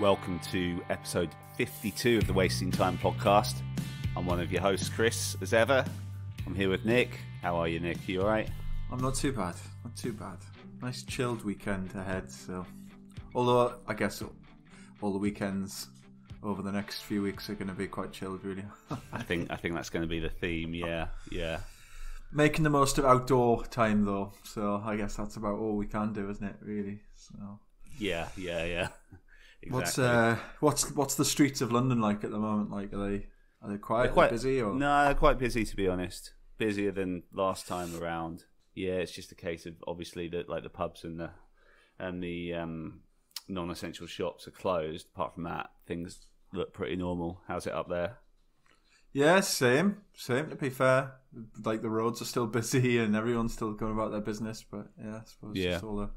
Welcome to episode 52 of the Wasting Time podcast. I'm one of your hosts, Chris, as ever. I'm here with Nick. How are you, Nick? You alright? I'm not too bad. Not too bad. Nice chilled weekend ahead. So, although I guess all the weekends over the next few weeks are going to be quite chilled, really. I think that's going to be the theme. Yeah. Making the most of outdoor time, though. So I guess that's about all we can do, isn't it? Really. So. Yeah. Exactly. What's the streets of London like at the moment? Like, are they quite busy? Or? No, they're quite busy, to be honest. Busier than last time around. Yeah, it's just a case of obviously that like the pubs and the non-essential shops are closed. Apart from that, things look pretty normal. How's it up there? Yeah, same. To be fair, like the roads are still busy and everyone's still going about their business. But yeah, I suppose just all the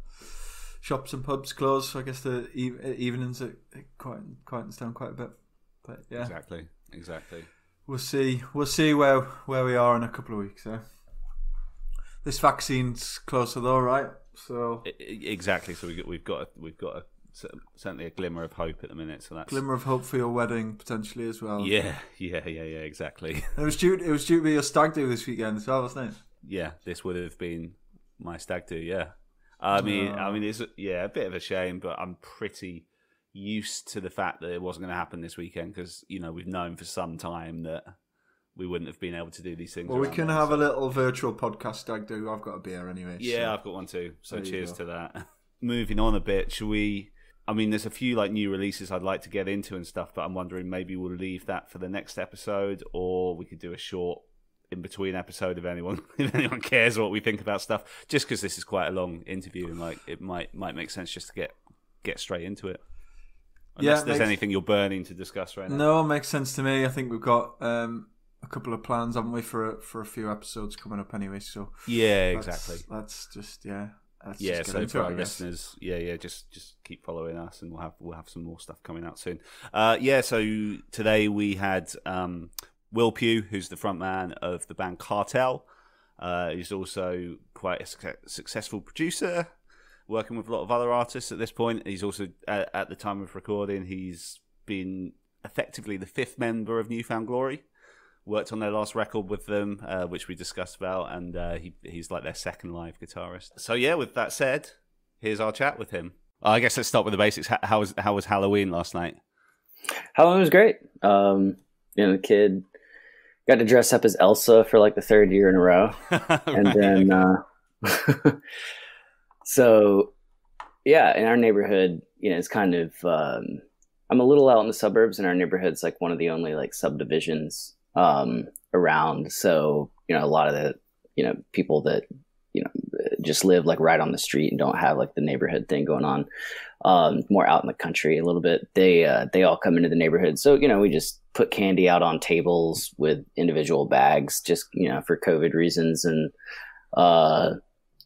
shops and pubs closed. So I guess the evenings it quietens down quite a bit. But yeah, exactly. We'll see where we are in a couple of weeks. This vaccine's closer though, right? So exactly. So we've got certainly a glimmer of hope at the minute. So that's glimmer of hope for your wedding potentially as well. Yeah. Exactly. It was due to be your stag do this weekend as well, wasn't it? Yeah, this would have been my stag do. Yeah. I mean, it's a bit of a shame, but I'm pretty used to the fact that it wasn't going to happen this weekend because we've known for some time that we wouldn't have been able to do these things. Well, we can have a little virtual podcast stag do. I've got a beer anyway. Yeah, so. I've got one too. So cheers to that. Moving on a bit, shall we? I mean, there's a few like new releases I'd like to get into and stuff, but I'm wondering maybe we'll leave that for the next episode, or we could do a short in between episode if anyone cares what we think about stuff. Just because this is quite a long interview and like it might make sense just to get straight into it. Unless there's anything you're burning to discuss right now. No, it makes sense to me. I think we've got a couple of plans, haven't we, for a few episodes coming up anyway. So exactly. That's just Let's just get into it, our listeners, just keep following us, and we'll have some more stuff coming out soon. So today we had Will Pugh, who's the frontman of the band Cartel. He's also quite a successful producer, working with a lot of other artists at this point. He's also, at the time of recording, he's been effectively the fifth member of New Found Glory. Worked on their last record with them, which we discussed about, and he's like their second live guitarist. So yeah, with that said, here's our chat with him. I guess let's start with the basics. How was Halloween last night? Halloween was great. The kid got to dress up as Elsa for like the third year in a row. And then, so yeah, in our neighborhood, it's kind of, I'm a little out in the suburbs, and our neighborhood's like one of the only like subdivisions around. So, a lot of the, people that, just live like right on the street and don't have like the neighborhood thing going on, more out in the country a little bit. They all come into the neighborhood. So, we just put candy out on tables with individual bags, just, for COVID reasons. And, I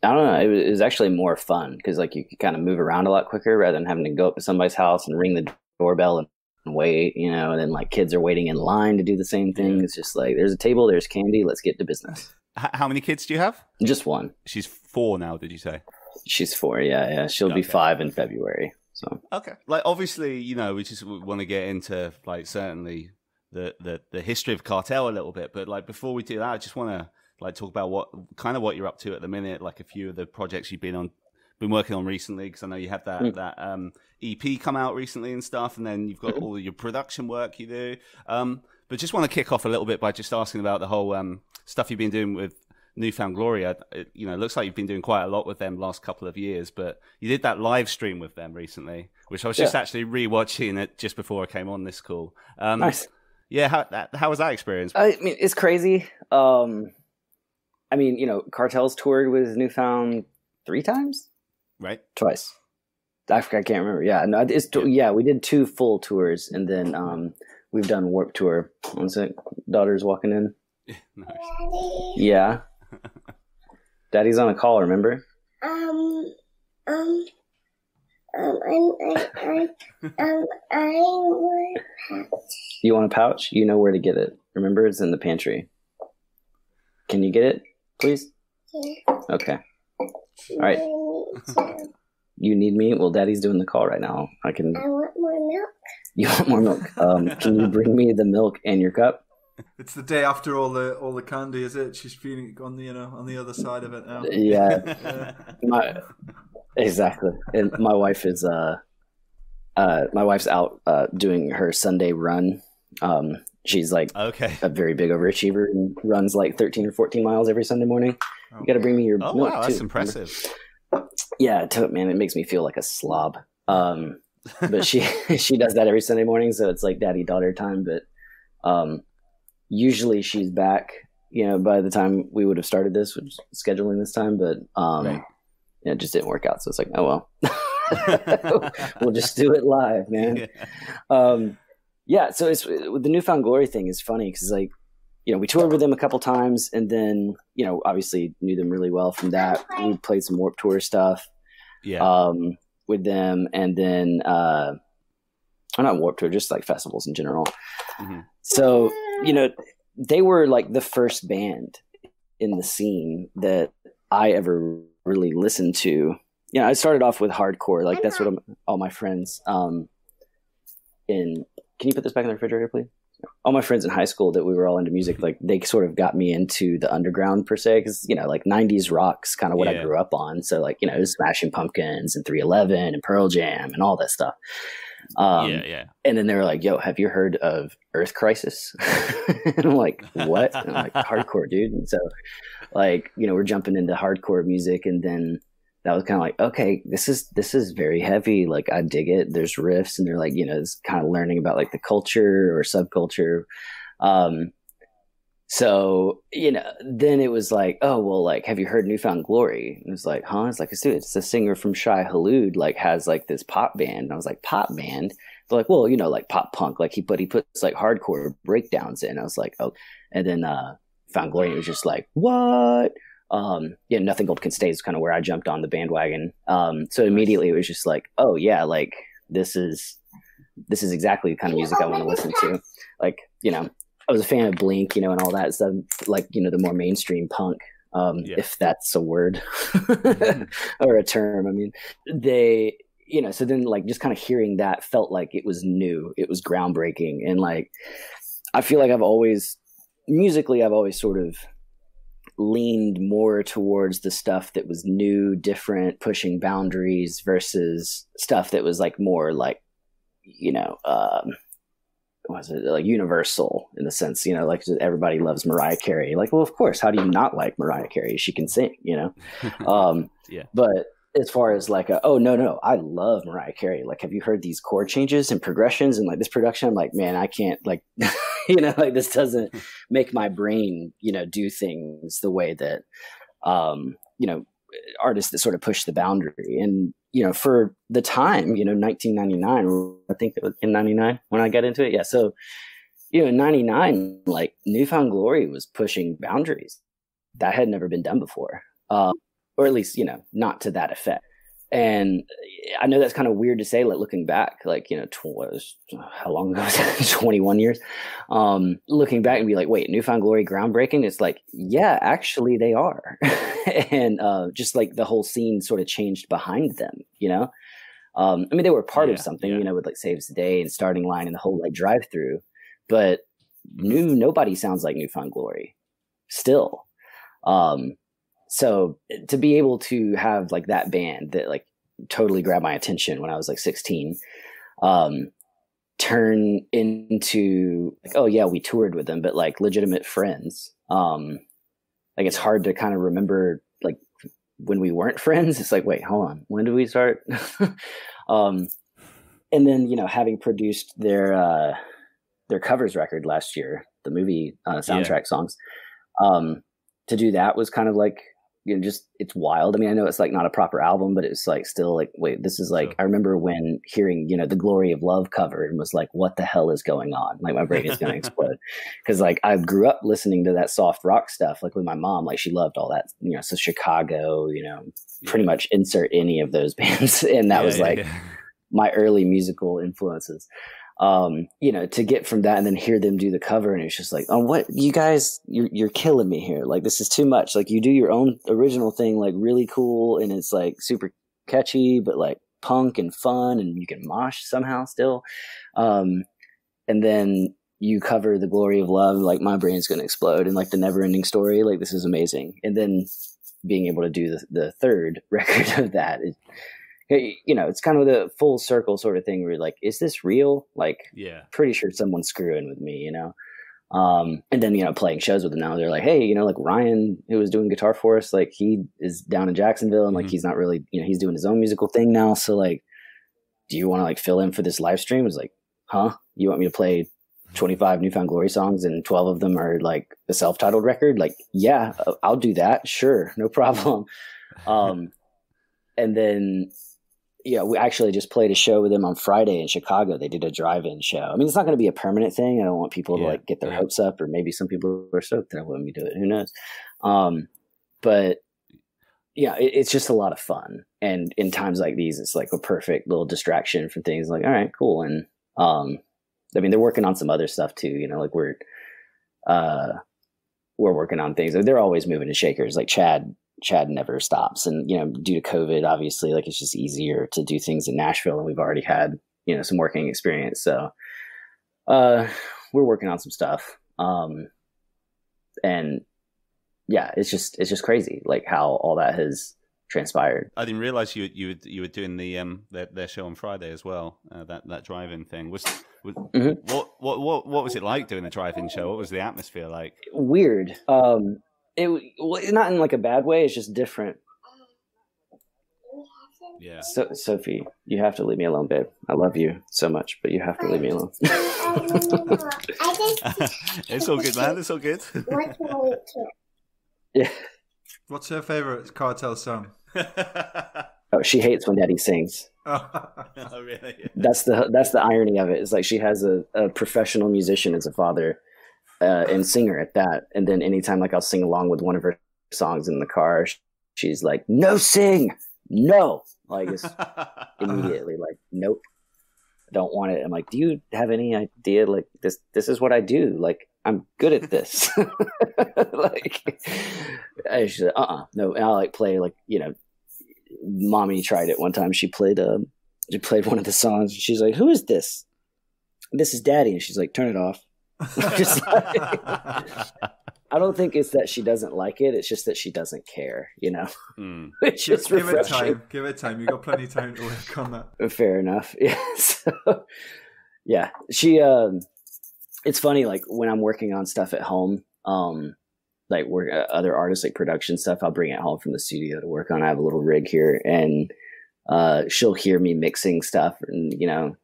don't know, it was actually more fun because like you could kind of move around a lot quicker rather than having to go up to somebody's house and ring the doorbell and wait, and then like kids are waiting in line to do the same thing. It's just like, there's a table, there's candy, let's get to business. How many kids do you have? Just one. She's 4 now, did you say? She's 4, yeah. She'll be 5 in February. So okay, like obviously, we just want to get into like certainly the history of Cartel a little bit, but like before we do that, I just want to like talk about what you're up to at the minute, like a few of the projects you've been working on recently, because I know you had that EP come out recently and stuff, and then you've got all your production work you do. But just want to kick off a little bit by just asking about the whole stuff you've been doing with New Found Glory. It looks like you've been doing quite a lot with them last couple of years, but you did that live stream with them recently, which I was just actually rewatching it just before I came on this call. Nice. Yeah, how was that experience? I mean, it's crazy. Cartel's toured with New Found 3 times? Right. Twice. I can't remember. Yeah, no, we did 2 full tours, and then we've done Warped Tour. One sec, daughter's walking in. Nice. Yeah. Daddy's on a call. Remember? I want a pouch. You want a pouch? You know where to get it. Remember, it's in the pantry. Can you get it, please? Yeah. Okay. All right. You need me? Well, Daddy's doing the call right now. I want more milk? You want more milk? Can you bring me the milk and your cup? It's the day after all the candy, is it? She's feeling on the other side of it now. Yeah. Exactly. And my wife is wife's out doing her Sunday run. She's like a very big overachiever and runs like 13 or 14 miles every Sunday morning. You got to bring me your milk wow, that's too, impressive. Yeah, man, it makes me feel like a slob. But she does that every Sunday morning, so it's like daddy-daughter time. But usually she's back, by the time we would have started this, which is scheduling this time. But it just didn't work out. So it's like, oh well, we'll just do it live, man. So it's with the Newfound Glory thing is funny because like, we toured with them a couple times, and then obviously knew them really well from that. We played some Warped Tour stuff. With them, and then not Warped Tour, just like festivals in general. Mm-hmm. So they were like the first band in the scene that I ever really listened to. I started off with hardcore, like that's what all my friends can you put this back in the refrigerator, please? All my friends in high school that we were all into music, like they sort of got me into the underground per se, because like 90s rock's kind of what I grew up on. So like Smashing Pumpkins and 311 and Pearl Jam and all that stuff. And then they were like, "Yo, have you heard of Earth Crisis?" And I'm like, "What?" And I'm like, "Hardcore, dude." And so like we're jumping into hardcore music, and then that was kind of like, okay, this is very heavy. Like I dig it. There's riffs, and they're like, it's kind of learning about like the culture or subculture. So, then it was like, oh, well, like, have you heard Newfound Glory? And it was like, huh? It's like, it's a singer from Shai Hulud, like has like this pop band. And I was like, pop band? They're like, well, like pop punk, like he puts like hardcore breakdowns in. I was like, oh, and then Found Glory, it was just like, what? Nothing Gold Can Stay is kind of where I jumped on the bandwagon. So immediately it was just like, oh yeah, like this is exactly the kind of music I want to listen to. Like, I was a fan of Blink, and all that stuff, like, the more mainstream punk, if that's a word or a term. I mean, they, so then like just kind of hearing that felt like it was new, it was groundbreaking. And like, I feel like I've always sort of leaned more towards the stuff that was new, different, pushing boundaries versus stuff that was like more like, was it like universal in the sense, like everybody loves Mariah Carey. Like, well, of course, how do you not like Mariah Carey? She can sing, But as far as like, oh no, I love Mariah Carey. Like, have you heard these chord changes and progressions and like this production? I'm like, man, I can't like, like this doesn't make my brain, do things the way that, artists that sort of push the boundary. And, for the time, 1999, I think it was in 99 when I got into it. Yeah. So, in 99, like Newfound Glory was pushing boundaries that had never been done before. Or at least, not to that effect. And I know that's kind of weird to say, like looking back, like, how long ago was that? 21 years. Looking back and be like, wait, Newfound Glory groundbreaking? It's like, yeah, actually they are. And just like the whole scene sort of changed behind them, I mean, they were part of something, with like Saves the Day and Starting Line and the whole like drive through, but nobody sounds like Newfound Glory still. So to be able to have like that band that like totally grabbed my attention when I was like 16, turn into like, oh yeah, we toured with them, but like legitimate friends. Like it's hard to kind of remember like when we weren't friends. It's like, wait, hold on, when did we start? And then, having produced their covers record last year, the movie soundtrack songs, to do that was kind of like, just it's wild. I mean, I know it's like not a proper album, but it's like still like, wait, this is like, sure. I remember when hearing, the Glory of Love cover and was like, what the hell is going on? Like my brain is going to explode. Cause like I grew up listening to that soft rock stuff, like with my mom, like she loved all that, so Chicago, pretty much insert any of those bands. And that was like my early musical influences. To get from that and then hear them do the cover, and it's just like, oh, what you guys, you're killing me here. Like, this is too much. Like, you do your own original thing, like really cool. And it's like super catchy, but like punk and fun, and you can mosh somehow still. And then you cover The Glory of Love, like my brain's going to explode, and like The Never Ending Story, like this is amazing. And then being able to do the third record of that is, you know, it's kind of the full circle sort of thing where you're like, is this real? Like, yeah, pretty sure someone's screwing with me, you know? And then, you know, playing shows with them now, they're like, hey, you know, like Ryan, who was doing guitar for us, like he is down in Jacksonville and like, he's not really, you know, he's doing his own musical thing now. So like, do you want to like fill in for this live stream? It's like, huh? You want me to play 25 Newfound Glory songs and 12 of them are like the self-titled record? Like, yeah, I'll do that. Sure. No problem. And then, yeah, we actually just played a show with them on Friday in Chicago. They did a drive-in show. I mean, it's not going to be a permanent thing. I don't want people to like get their hopes up, or maybe some people are stoked that I wouldn't be doing it. Who knows? But yeah, it's just a lot of fun. And in times like these, it's like a perfect little distraction from things like, all right, cool. And I mean, they're working on some other stuff too. You know, like we're working on things. They're always moving to shakers. Like Chad never stops. And, you know, due to COVID, obviously, like it's just easier to do things in Nashville, and we've already had, you know, some working experience. So we're working on some stuff. And yeah, it's just crazy, like how all that has transpired. I didn't realize you were doing their show on Friday as well. That drive-in thing what was it like doing the drive-in show? What was the atmosphere like? Weird. It not in like a bad way. It's just different. Yeah. So Sophie, you have to leave me alone, babe. I love you so much, but you have to leave me alone. It's all good, man. It's all good. Yeah. What's her favorite Cartel song? Oh, she hates when Daddy sings. Oh, really? That's the irony of it. It's like she has a professional musician as a father. And singer at that. And then anytime like I'll sing along with one of her songs in the car, she's like, no sing, no. Like it's immediately like, nope, don't want it. I'm like, do you have any idea? Like this is what I do. Like I'm good at this. Like she's like, no. And I'll like play like, you know, mommy tried it one time. She played one of the songs. And she's like, who is this? This is Daddy. And she's like, turn it off. Just like, I don't think it's that she doesn't like it. It's just that she doesn't care, you know. It's just give it time. Give it time. You got plenty of time to work on that. Fair enough. Yeah. So, yeah. She. It's funny. Like when I'm working on stuff at home, like work other artists like production stuff, I'll bring it home from the studio to work on. I have a little rig here, and she'll hear me mixing stuff, and you know.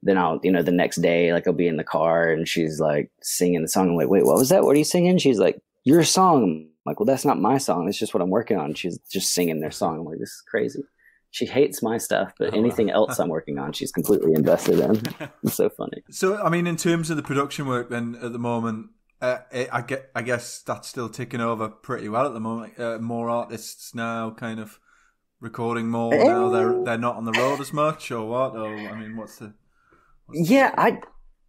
Then I'll, you know, the next day, like I'll be in the car and she's like singing the song. I'm like, wait, what was that? What are you singing? She's like, your song. I'm like, well, that's not my song. It's just what I'm working on. She's just singing their song. I'm like, this is crazy. She hates my stuff, but anything else I'm working on, she's completely invested in. It's so funny. So, I mean, in terms of the production work then at the moment, I guess that's still ticking over pretty well at the moment. More artists now kind of recording more now. They're not on the road as much, or what? Or, I mean, yeah,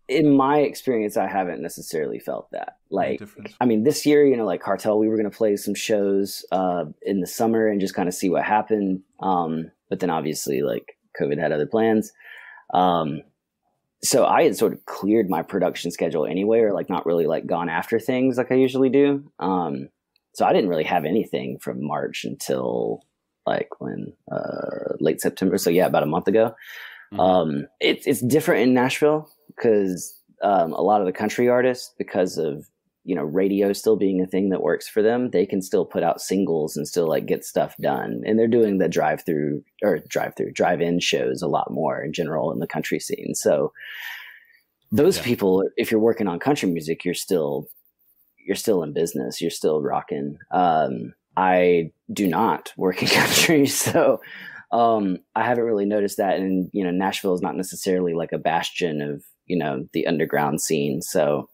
in my experience, I haven't necessarily felt that. Like, I mean, this year, you know, like Cartel, we were going to play some shows in the summer and just kind of see what happened. But then obviously, like, COVID had other plans. So I had sort of cleared my production schedule anyway, or like not really like gone after things like I usually do. So I didn't really have anything from March until like when late September. So yeah, about a month ago. It's different in Nashville because a lot of the country artists, because of, you know, radio still being a thing that works for them, they can still put out singles and still like get stuff done. And they're doing the drive-in shows a lot more in general in the country scene. So those people, if you're working on country music, you're still in business. You're still rocking. I do not work in country, so I haven't really noticed that. And, you know, Nashville is not necessarily like a bastion of, you know, the underground scene. So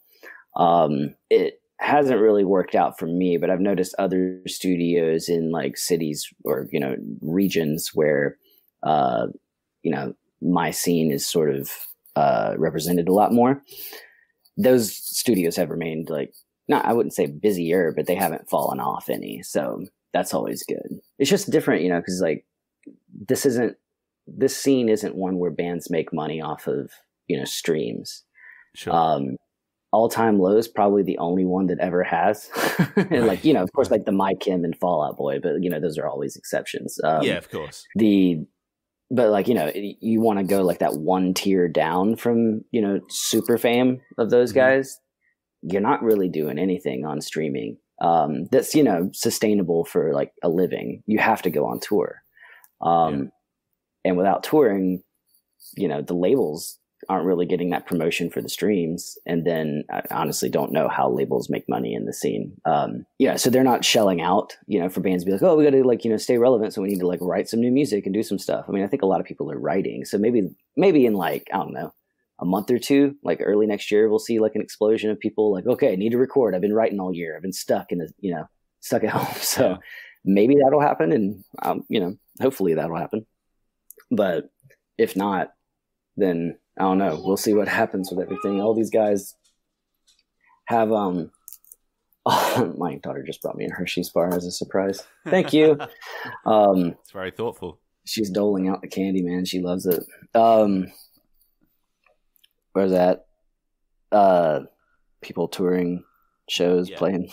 it hasn't really worked out for me, but I've noticed other studios in like cities or, you know, regions where, you know, my scene is sort of represented a lot more. Those studios have remained like, I wouldn't say busier, but they haven't fallen off any. So that's always good. It's just different, you know, because like, this isn't this scene isn't one where bands make money off of, streams. Sure. All Time Low is probably the only one that ever has. And like, of course, like the My Kim and Fall Out Boy, but those are always exceptions. Yeah, of course. But like, you want to go like that one tier down from, super fame of those guys. You're not really doing anything on streaming. That's, sustainable for like a living. You have to go on tour. And without touring, the labels aren't really getting that promotion for the streams. And then I honestly don't know how labels make money in the scene. So they're not shelling out, for bands to be like, oh, we got to like, stay relevant. So we need to like write some new music and do some stuff. I mean, I think a lot of people are writing. So maybe in like, I don't know, a month or two, like early next year, we'll see like an explosion of people like, okay, I need to record. I've been writing all year. I've been stuck stuck at home. So maybe that'll happen. And, hopefully that'll happen. But if not, then I don't know. We'll see what happens with everything. All these guys have my daughter just brought me a Hershey's bar as a surprise. Thank you. It's very thoughtful. She's doling out the candy, man. She loves it. Where's that? People touring shows, playing.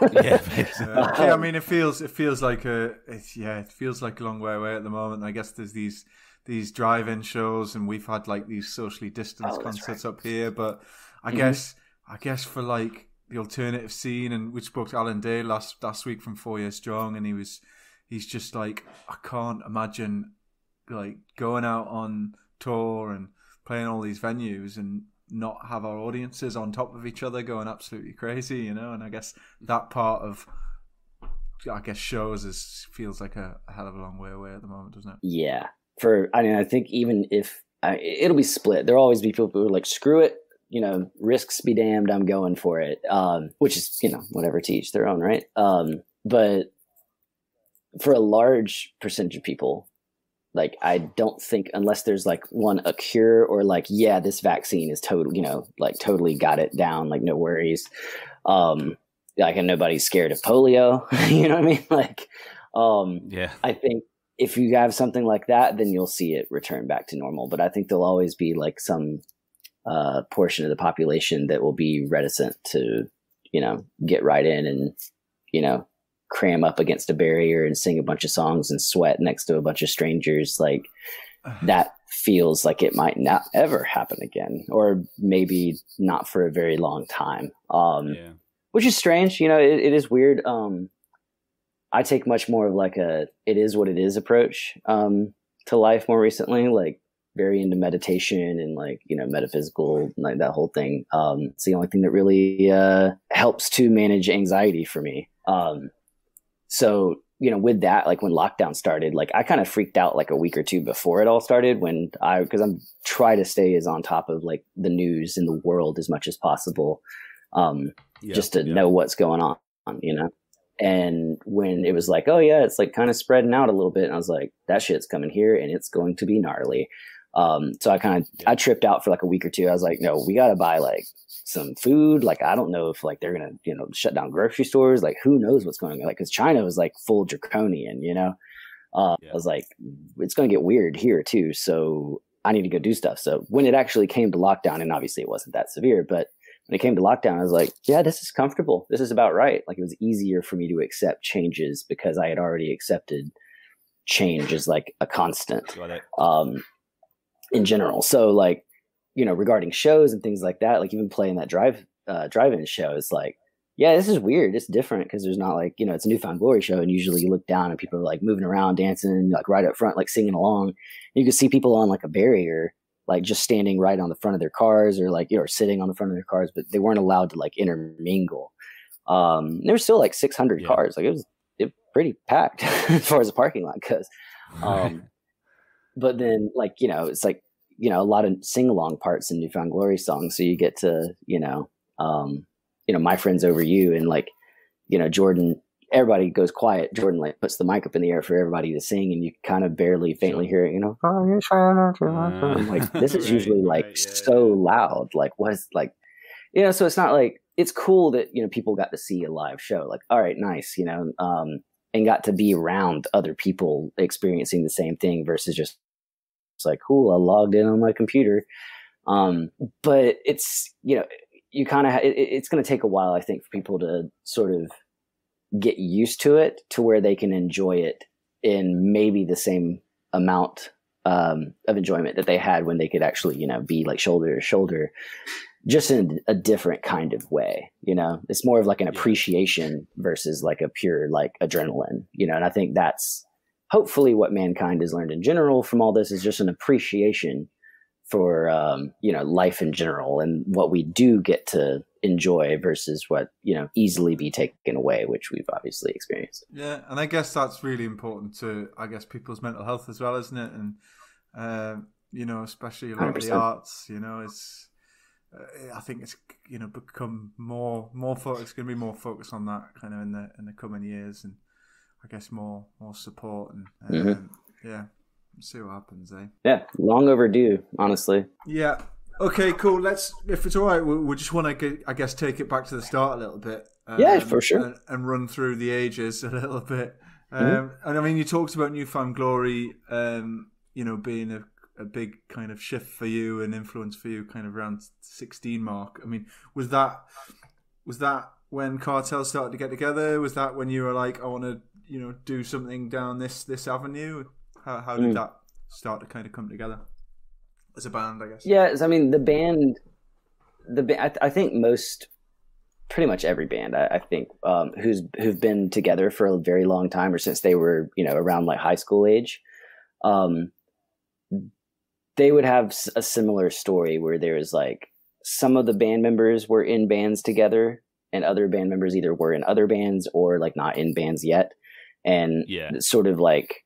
I mean, it feels like a long way away at the moment. I guess there's these drive-in shows, and we've had like these socially distanced concerts up here. But I guess for like the alternative scene, and we spoke to Alan Day last week from 4 Years Strong, and he's just like, I can't imagine like going out on tour and playing all these venues and not have our audiences on top of each other going absolutely crazy, And I guess that part of shows feels like a hell of a long way away at the moment, doesn't it? Yeah. I think even if it'll be split, there'll always be people who are like, screw it, risks be damned, I'm going for it. Which is, whatever, to each their own, right? But for a large percentage of people, like, I don't think, unless there's like a cure or like, this vaccine is totally got it down, like no worries. And nobody's scared of polio, you know what I mean? Like, I think if you have something like that, then you'll see it return back to normal. But I think there'll always be like some portion of the population that will be reticent to, get right in and, cram up against a barrier and sing a bunch of songs and sweat next to a bunch of strangers. Like, that feels like it might not ever happen again, or maybe not for a very long time. Which is strange. It is weird. I take much more of like it is what it is approach to life more recently, like very into meditation and like, metaphysical, like that whole thing. It's the only thing that really helps to manage anxiety for me. So, with that, like when lockdown started, like I kind of freaked out like a week or two before it all started because I'm try to stay as on top of like the news in the world as much as possible. Just to know what's going on, And when it was like, oh yeah, it's like kind of spreading out a little bit. And I was like, that shit's coming here and it's going to be gnarly. So I tripped out for like a week or two. I was like, no, we got to buy like some food. Like, I don't know if like they're going to, shut down grocery stores. Like, who knows what's going on? Like, cause China was like full draconian, I was like, it's going to get weird here too. So I need to go do stuff. So when it actually came to lockdown, and obviously it wasn't that severe, but when it came to lockdown, I was like, yeah, this is comfortable. This is about right. Like, it was easier for me to accept changes because I had already accepted change as like a constant, in general. So like, regarding shows and things like that, like even playing that drive-in show, it's like, yeah, this is weird. It's different because there's not like, it's a Newfound Glory show. And usually you look down and people are like moving around, dancing, like right up front, like singing along. And you can see people on like a barrier, like just standing right on the front of their cars or like, or sitting on the front of their cars, but they weren't allowed to like intermingle. There were still like 600 cars. Like it was pretty packed as far as the parking lot goes. But then like, it's like, a lot of sing-along parts in Newfound Glory songs. So you get to, My Friends Over You, and like, Jordan, everybody goes quiet. Jordan like puts the mic up in the air for everybody to sing, and you kind of barely faintly hear it, like this is usually like so loud. Like what's like, so it's not like, it's cool that, people got to see a live show. Like, all right, nice, and got to be around other people experiencing the same thing versus just like, cool, I logged in on my computer. But it's, you know, you kind of, it's going to take a while, I think, for people to sort of get used to it to where they can enjoy it in maybe the same amount of enjoyment that they had when they could actually, you know, be like shoulder to shoulder, just in a different kind of way. You know, it's more of like an appreciation versus like a pure like adrenaline, you know. And I think that's hopefully what mankind has learned in general from all this, is just an appreciation for you know, life in general and what we do get to enjoy versus what, you know, easily be taken away, which we've obviously experienced. Yeah, and I guess that's really important to, I guess, people's mental health as well, isn't it? And you know, especially a lot 100%. of the arts, you know, it's I think it's, you know, become more focus, going to be more focused on that kind of in the coming years, and I guess more support and yeah. See what happens, eh? Yeah, long overdue, honestly. Yeah. Okay, cool. Let's, if it's all right, we just want to, I guess, take it back to the start a little bit. Yeah, for sure. And run through the ages a little bit. And I mean, you talked about New Found Glory, you know, being a big kind of shift for you and influence for you, kind of around 16 mark. I mean, was that when Cartel started to get together? Was that when you were like, I want to, you know, do something down this avenue? How did that start to kind of come together as a band, I guess? Yeah, I mean, the band, I think pretty much every band, I think, who've been together for a very long time, or since they were, you know, around like high school age, they would have a similar story where there was like some of the band members were in bands together, and other band members either were in other bands or like not in bands yet, and sort of like,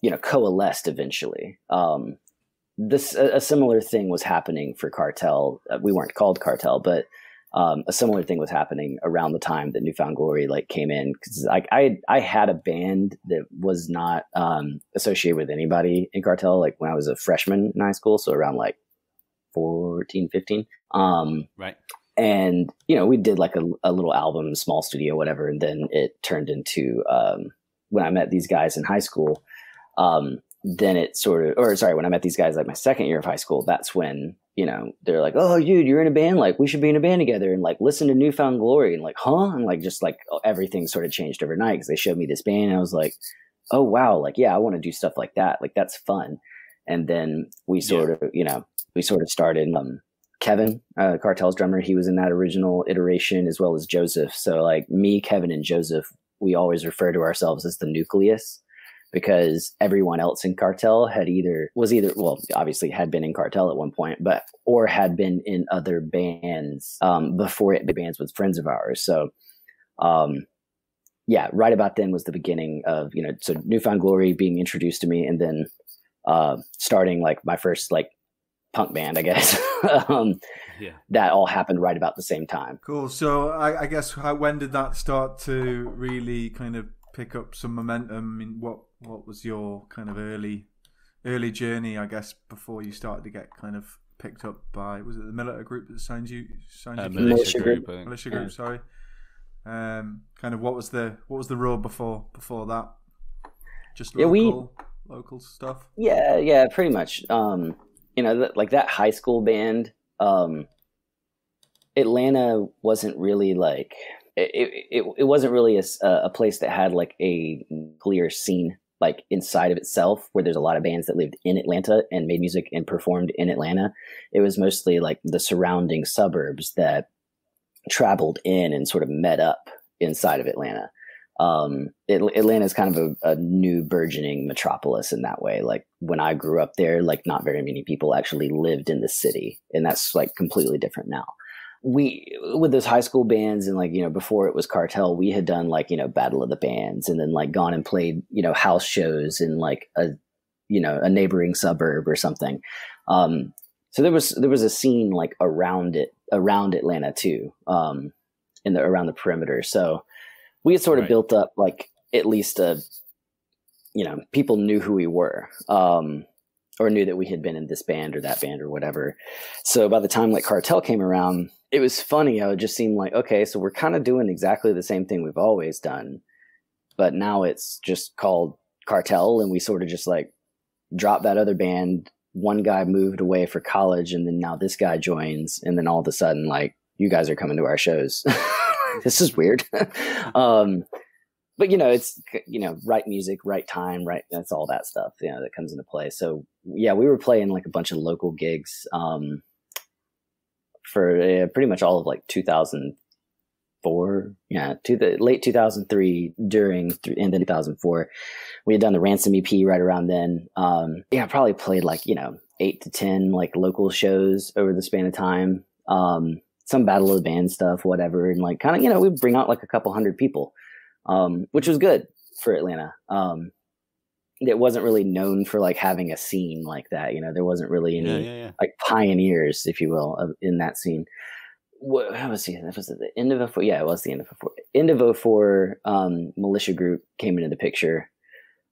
you know, coalesced eventually. A similar thing was happening for Cartel. We weren't called Cartel, but a similar thing was happening around the time that New Found Glory like came in. Because like I had a band that was not associated with anybody in Cartel. Like when I was a freshman in high school, so around like 14, 15. Right. And you know, we did like a little album, small studio, whatever, and then it turned into when I met these guys in high school, then it sort of, or sorry, when I met these guys like my second year of high school, that's when, you know, they're like, oh, dude, you're in a band, like we should be in a band together, and like listen to New Found Glory, and like, huh? And like, just like everything sort of changed overnight because they showed me this band, and I was like, oh wow, like, yeah, I want to do stuff like that. Like that's fun. And then we sort of, you know, started, Kevin, Cartel's drummer, he was in that original iteration, as well as Joseph. So like me, Kevin, and Joseph, we always refer to ourselves as the nucleus, because everyone else in Cartel was either obviously had been in Cartel at one point, or had been in other bands before it bands with friends of ours. So yeah, right about then was the beginning of, you know, so New Found Glory being introduced to me, and then starting like my first like punk band, I guess. That all happened right about the same time. Cool. So I guess when did that start to really kind of pick up some momentum? I mean, what was your kind of early journey, I guess, before you started to get kind of picked up by, was it the Militia group that signed you? Militia group. Militia group, sorry. Kind of what was the road before that? Just local stuff? Yeah, pretty much. You know, like that high school band, Atlanta wasn't really like, it wasn't really a place that had like a clear scene like inside of itself, where there's a lot of bands that lived in Atlanta and made music and performed in Atlanta. It was mostly like the surrounding suburbs that traveled in and sort of met up inside of Atlanta. Atlanta is kind of a new burgeoning metropolis in that way. Like when I grew up there, like not very many people actually lived in the city, and that's like completely different now. With those high school bands, and like, you know, before it was Cartel, we had done like, you know, Battle of the Bands, and then like gone and played, you know, house shows in like a neighboring suburb or something. So there was a scene like around Atlanta too, around the perimeter. So we had sort of built up like at least people knew who we were, or knew that we had been in this band or that band or whatever. So by the time like Cartel came around, it was funny. It just seemed like, okay, so we're kind of doing exactly the same thing we've always done, but now it's just called Cartel, and we sort of just like dropped that other band. One guy moved away for college, and then now this guy joins, and then all of a sudden, like, you guys are coming to our shows. This is weird. But it's right music, right time, right. That's all that stuff, that comes into play. So yeah, we were playing like a bunch of local gigs for pretty much all of like 2004, to the late 2003, and then 2004. We had done the Ransom EP right around then. I probably played like 8 to 10 like local shows over the span of time. Some Battle of the Band stuff, whatever, and like kind of we'd bring out like a couple hundred people, which was good for Atlanta. It wasn't really known for like having a scene like that. There wasn't really any like pioneers, if you will, in that scene. How was it? Was it the end of 04? Yeah, it was the end of 04. End of 04, Militia Group came into the picture.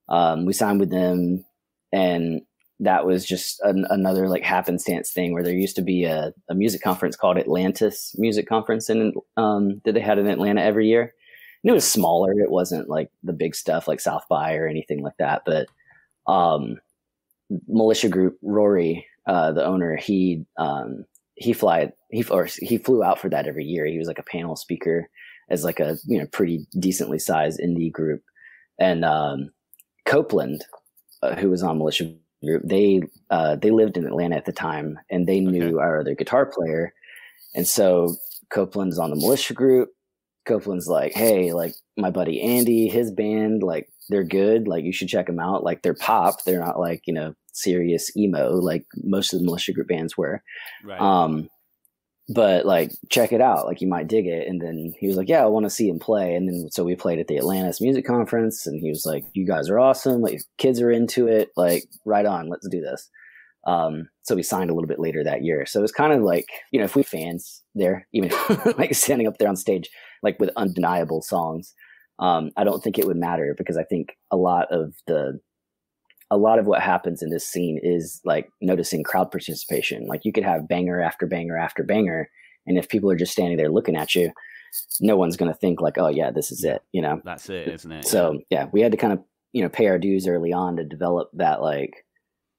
We signed with them, and that was just another like happenstance thing where there used to be a music conference called Atlantis Music Conference that they had in Atlanta every year. And it was smaller. It wasn't like the big stuff like South by or anything like that. But Militia Group, Rory, the owner, he flew out for that every year. He was like a panel speaker as like a pretty decently sized indie group. And Copeland, who was on Militia Group, they lived in Atlanta at the time, and they knew our other guitar player. And so Copeland's on the Militia Group. Copeland's like, hey, like my buddy Andy, his band, like they're good. Like you should check them out. Like they're pop. They're not like, serious emo like most of the Militia Group bands were. Right. But like, check it out. Like you might dig it. And then he was like, yeah, I want to see him play. And then, so we played at the Atlantis Music Conference, and he was like, you guys are awesome. Like kids are into it. Like right on, let's do this. So we signed a little bit later that year. So it's kind of like, if we fans there, even like standing up there on stage, like with undeniable songs, I don't think it would matter, because I think a lot of what happens in this scene is like noticing crowd participation. Like you could have banger after banger after banger, and if people are just standing there looking at you, no one's going to think like, oh yeah, this is it. That's it, isn't it? So yeah, we had to kind of pay our dues early on to develop that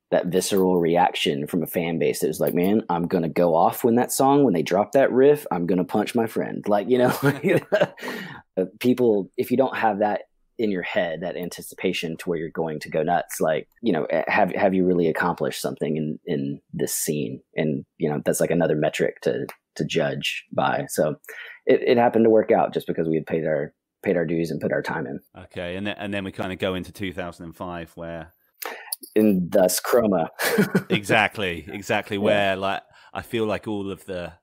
that visceral reaction from a fan base that was like, man, I'm going to go off when they drop that riff, I'm going to punch my friend. Like, people, if you don't have that in your head, that anticipation to where you're going to go nuts, like, have you really accomplished something in this scene? And, that's like another metric to judge by. So it happened to work out just because we had paid our dues and put our time in. Okay. And then we kind of go into 2005 where, in thus Chroma. exactly where like I feel like all of the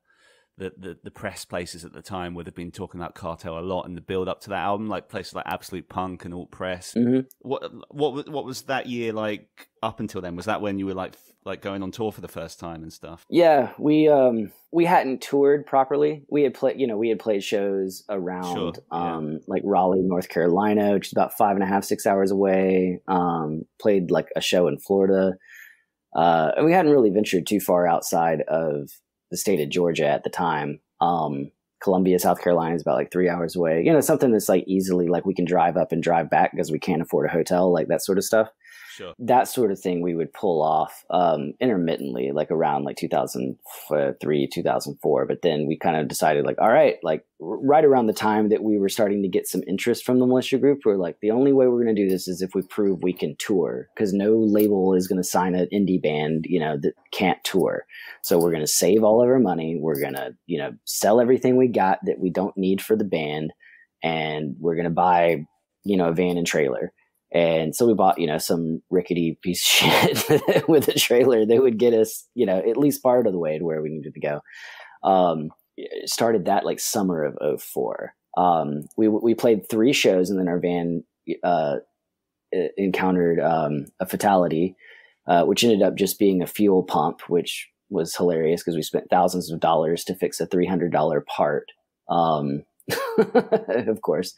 press places at the time would have been talking about Cartel a lot in the build up to that album, like places like Absolute Punk and Alt Press. Mm-hmm. What was that year like up until then? Was that when you were like going on tour for the first time and stuff? Yeah, we hadn't toured properly. We had played shows around like Raleigh, North Carolina, which is about 5.5, 6 hours away. Played like a show in Florida. And we hadn't really ventured too far outside of the state of Georgia at the time. Columbia, South Carolina is about like 3 hours away. Something that's like easily like we can drive up and drive back because we can't afford a hotel, like that sort of stuff. Sure. That sort of thing we would pull off intermittently, like around like 2003, 2004. But then we kind of decided like, all right, like right around the time that we were starting to get some interest from the Militia Group, we're like, the only way we're going to do this is if we prove we can tour, because no label is going to sign an indie band, that can't tour. So we're going to save all of our money. We're going to, sell everything we got that we don't need for the band. And we're going to buy, a van and trailer. And so we bought, some rickety piece of shit with a trailer that would get us, at least part of the way to where we needed to go. Started that like summer of 2004. We played 3 shows, and then our van encountered a fatality, which ended up just being a fuel pump, which was hilarious because we spent thousands of dollars to fix a $300 part. Of course.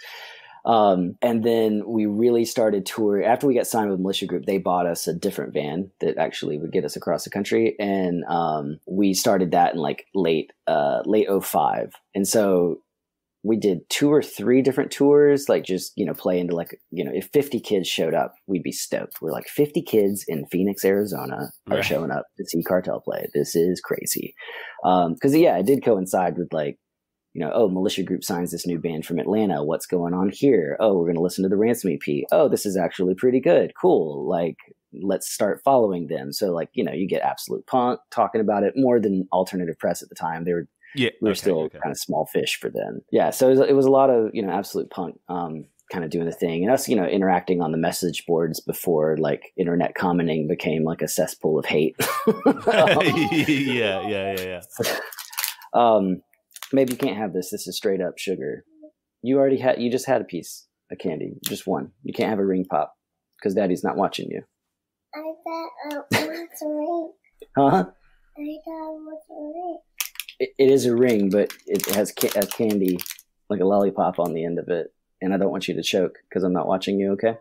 And then we really started touring after we got signed with Militia Group. They bought us a different van that actually would get us across the country. And, we started that in like late 05. And so we did 2 or 3 different tours, like just, play into like, if 50 kids showed up, we'd be stoked. We're like 50 kids in Phoenix, Arizona are showing up to see Cartel play. This is crazy. Cause it did coincide with like, Militia Group signs this new band from Atlanta. What's going on here? Oh, we're going to listen to the Ransom EP. Oh, this is actually pretty good. Cool. Like, let's start following them. So like, you get Absolute Punk talking about it more than Alternative Press at the time. We were still kind of small fish for them. Yeah. So it was a lot of, Absolute Punk, kind of doing the thing, and us, interacting on the message boards before like internet commenting became like a cesspool of hate. Yeah. Maybe you can't have this. This is straight up sugar. You just had a piece of candy, just one. You can't have a ring pop because daddy's not watching you. I thought what's a ring? Huh? I thought what's a ring? It is a ring, but it has a candy, like a lollipop on the end of it. And I don't want you to choke because I'm not watching you, okay?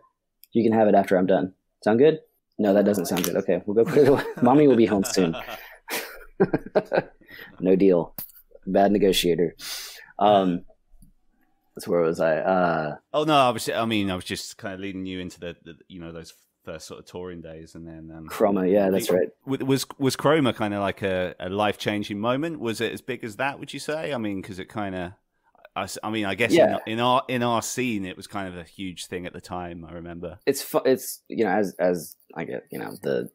You can have it after I'm done. Sound good? No, that doesn't sound good. Okay, we'll go put it away. Mommy will be home soon. No deal. Bad negotiator. That's where was I? Oh no, I was just kind of leading you into the those first sort of touring days, and then Chroma. Yeah, that's right. Was Chroma kind of like a life changing moment? Was it as big as that? Would you say? I mean, because it kind of, I guess in our scene, it was kind of a huge thing at the time. I remember. It's as I get the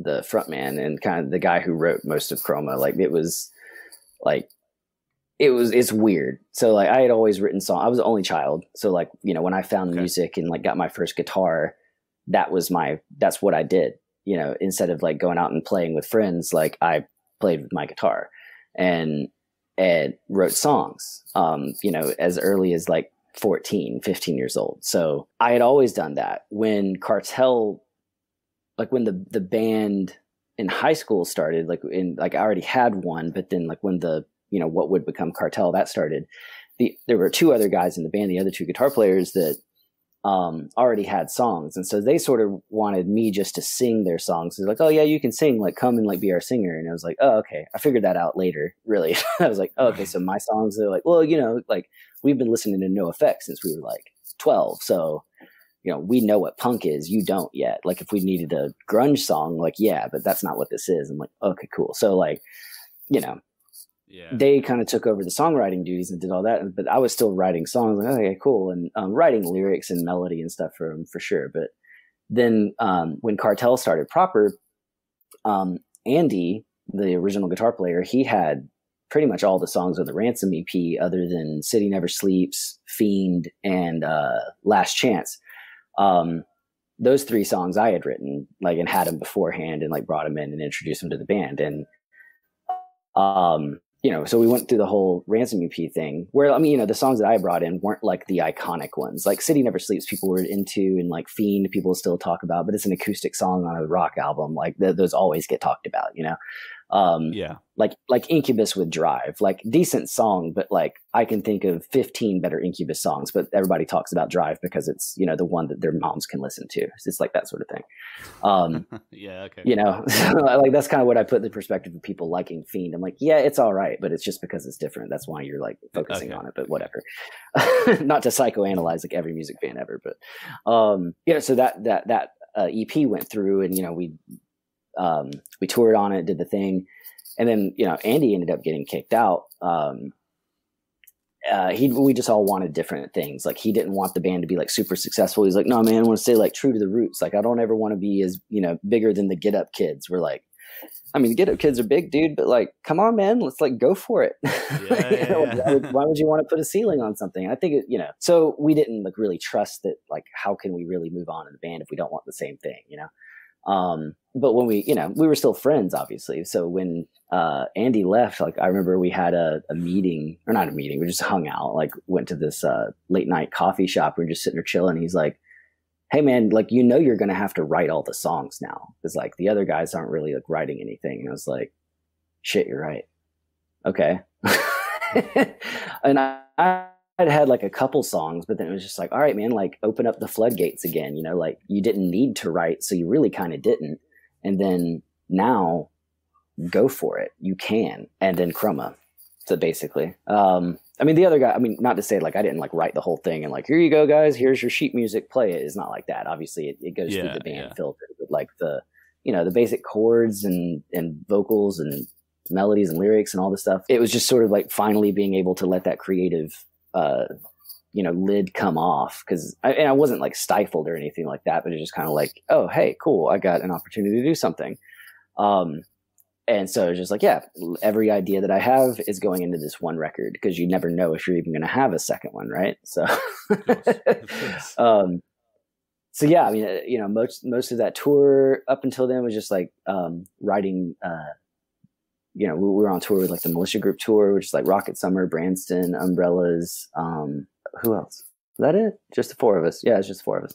frontman and kind of the guy who wrote most of Chroma. Like it was like. It's weird. So like I had always written songs. I was the only child. So like, when I found music and like got my first guitar, that's what I did, instead of like going out and playing with friends, like I played with my guitar and wrote songs, as early as like 14, 15 years old. So I had always done that. When Cartel, like when the band in high school started, like I already had one, but then like when the, what would become Cartel, that started. There were 2 other guys in the band, the other 2 guitar players that already had songs. And so they sort of wanted me just to sing their songs. They're like, oh yeah, you can sing, like come and like be our singer. And I was like, oh, okay. I figured that out later, really. I was like, oh, okay, so my songs, they're like, well, like we've been listening to NoFX since we were like 12. So, we know what punk is. You don't yet. Like if we needed a grunge song, like, yeah, but that's not what this is. I'm like, okay, cool. So like, they kind of took over the songwriting duties and did all that, but I was still writing songs. Like, okay, cool, and writing lyrics and melody and stuff for them for sure. But then when Cartel started proper, Andy, the original guitar player, he had pretty much all the songs on the Ransom EP, other than City Never Sleeps, Fiend, and Last Chance. Those 3 songs I had written, like, and had them beforehand, and like brought them in and introduced them to the band, and so we went through the whole Ransom EP thing where, the songs that I brought in weren't like the iconic ones. Like City Never Sleeps, people were into, and like Fiend, people still talk about, but it's an acoustic song on a rock album. Like those always get talked about, like Incubus with Drive, like decent song, but like I can think of 15 better Incubus songs, but everybody talks about Drive because it's, the one that their moms can listen to. It's like that sort of thing. Yeah. Okay. Like that's kind of what I put in the perspective of people liking Fiend. I'm like, yeah, it's all right, but it's just because it's different. That's why you're like focusing on it, but whatever. Not to psychoanalyze like every music fan ever, but so that EP went through, and we toured on it, did the thing, and then Andy ended up getting kicked out. We just all wanted different things. Like he didn't want the band to be like super successful. He's like, no man, I want to stay like true to the roots. Like I don't ever want to be as bigger than the Get Up Kids. We're like, the Get Up Kids are big, dude, but like, come on, man, let's like go for it. Why would you want to put a ceiling on something? I think so we didn't like really trust that. Like, how can we really move on in the band if we don't want the same thing? But when we were still friends, obviously. So when Andy left, like I remember we had a meeting, or not a meeting, we just hung out, like went to this late night coffee shop. We were just sitting there chilling. He's like, hey man, like, you're going to have to write all the songs now. Cause like the other guys aren't really like writing anything. And I was like, shit, you're right. Okay. And I'd had like a couple songs, but then it was just like, all right, man, like open up the floodgates again. Like you didn't need to write. So you really kind of didn't. And then now go for it. You can. And then Chroma. So basically, I mean, the other guy, I mean, not to say like I didn't like write the whole thing and like, here you go, guys, here's your sheet music, play it. It's not like that. Obviously, it goes through the band filter, but like the, you know, the basic chords and vocals and melodies and lyrics and all this stuff. It was just sort of like finally being able to let that creative, you know, lid come off, because I wasn't like stifled or anything like that, but it's just kind of like, oh, hey, cool, I got an opportunity to do something. And so it's just like, yeah, every idea that I have is going into this one record, because you never know if you're even going to have a second one, right? So, of course. So yeah, I mean, you know, most of that tour up until then was just like writing. You know, we were on tour with like the Militia Group tour, which is like Rocket Summer, Branston, Umbrellas. Who else? Is that it? Just the four of us. Yeah, it's just the four of us.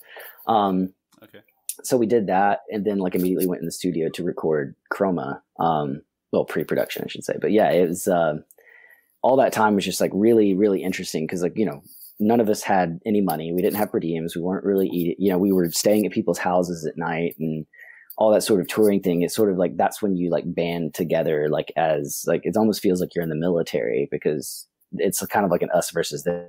Okay. So we did that, and then like immediately went in the studio to record Chroma. Well, pre-production, I should say. But yeah, it was all that time was just like really, really interesting, because like, you know, none of us had any money. We didn't have per diems. We weren't really eating. You know, we were staying at people's houses at night and all that sort of touring thing. It's sort of like that's when you like band together, like as like it almost feels like you're in the military, because it's kind of like an us versus them.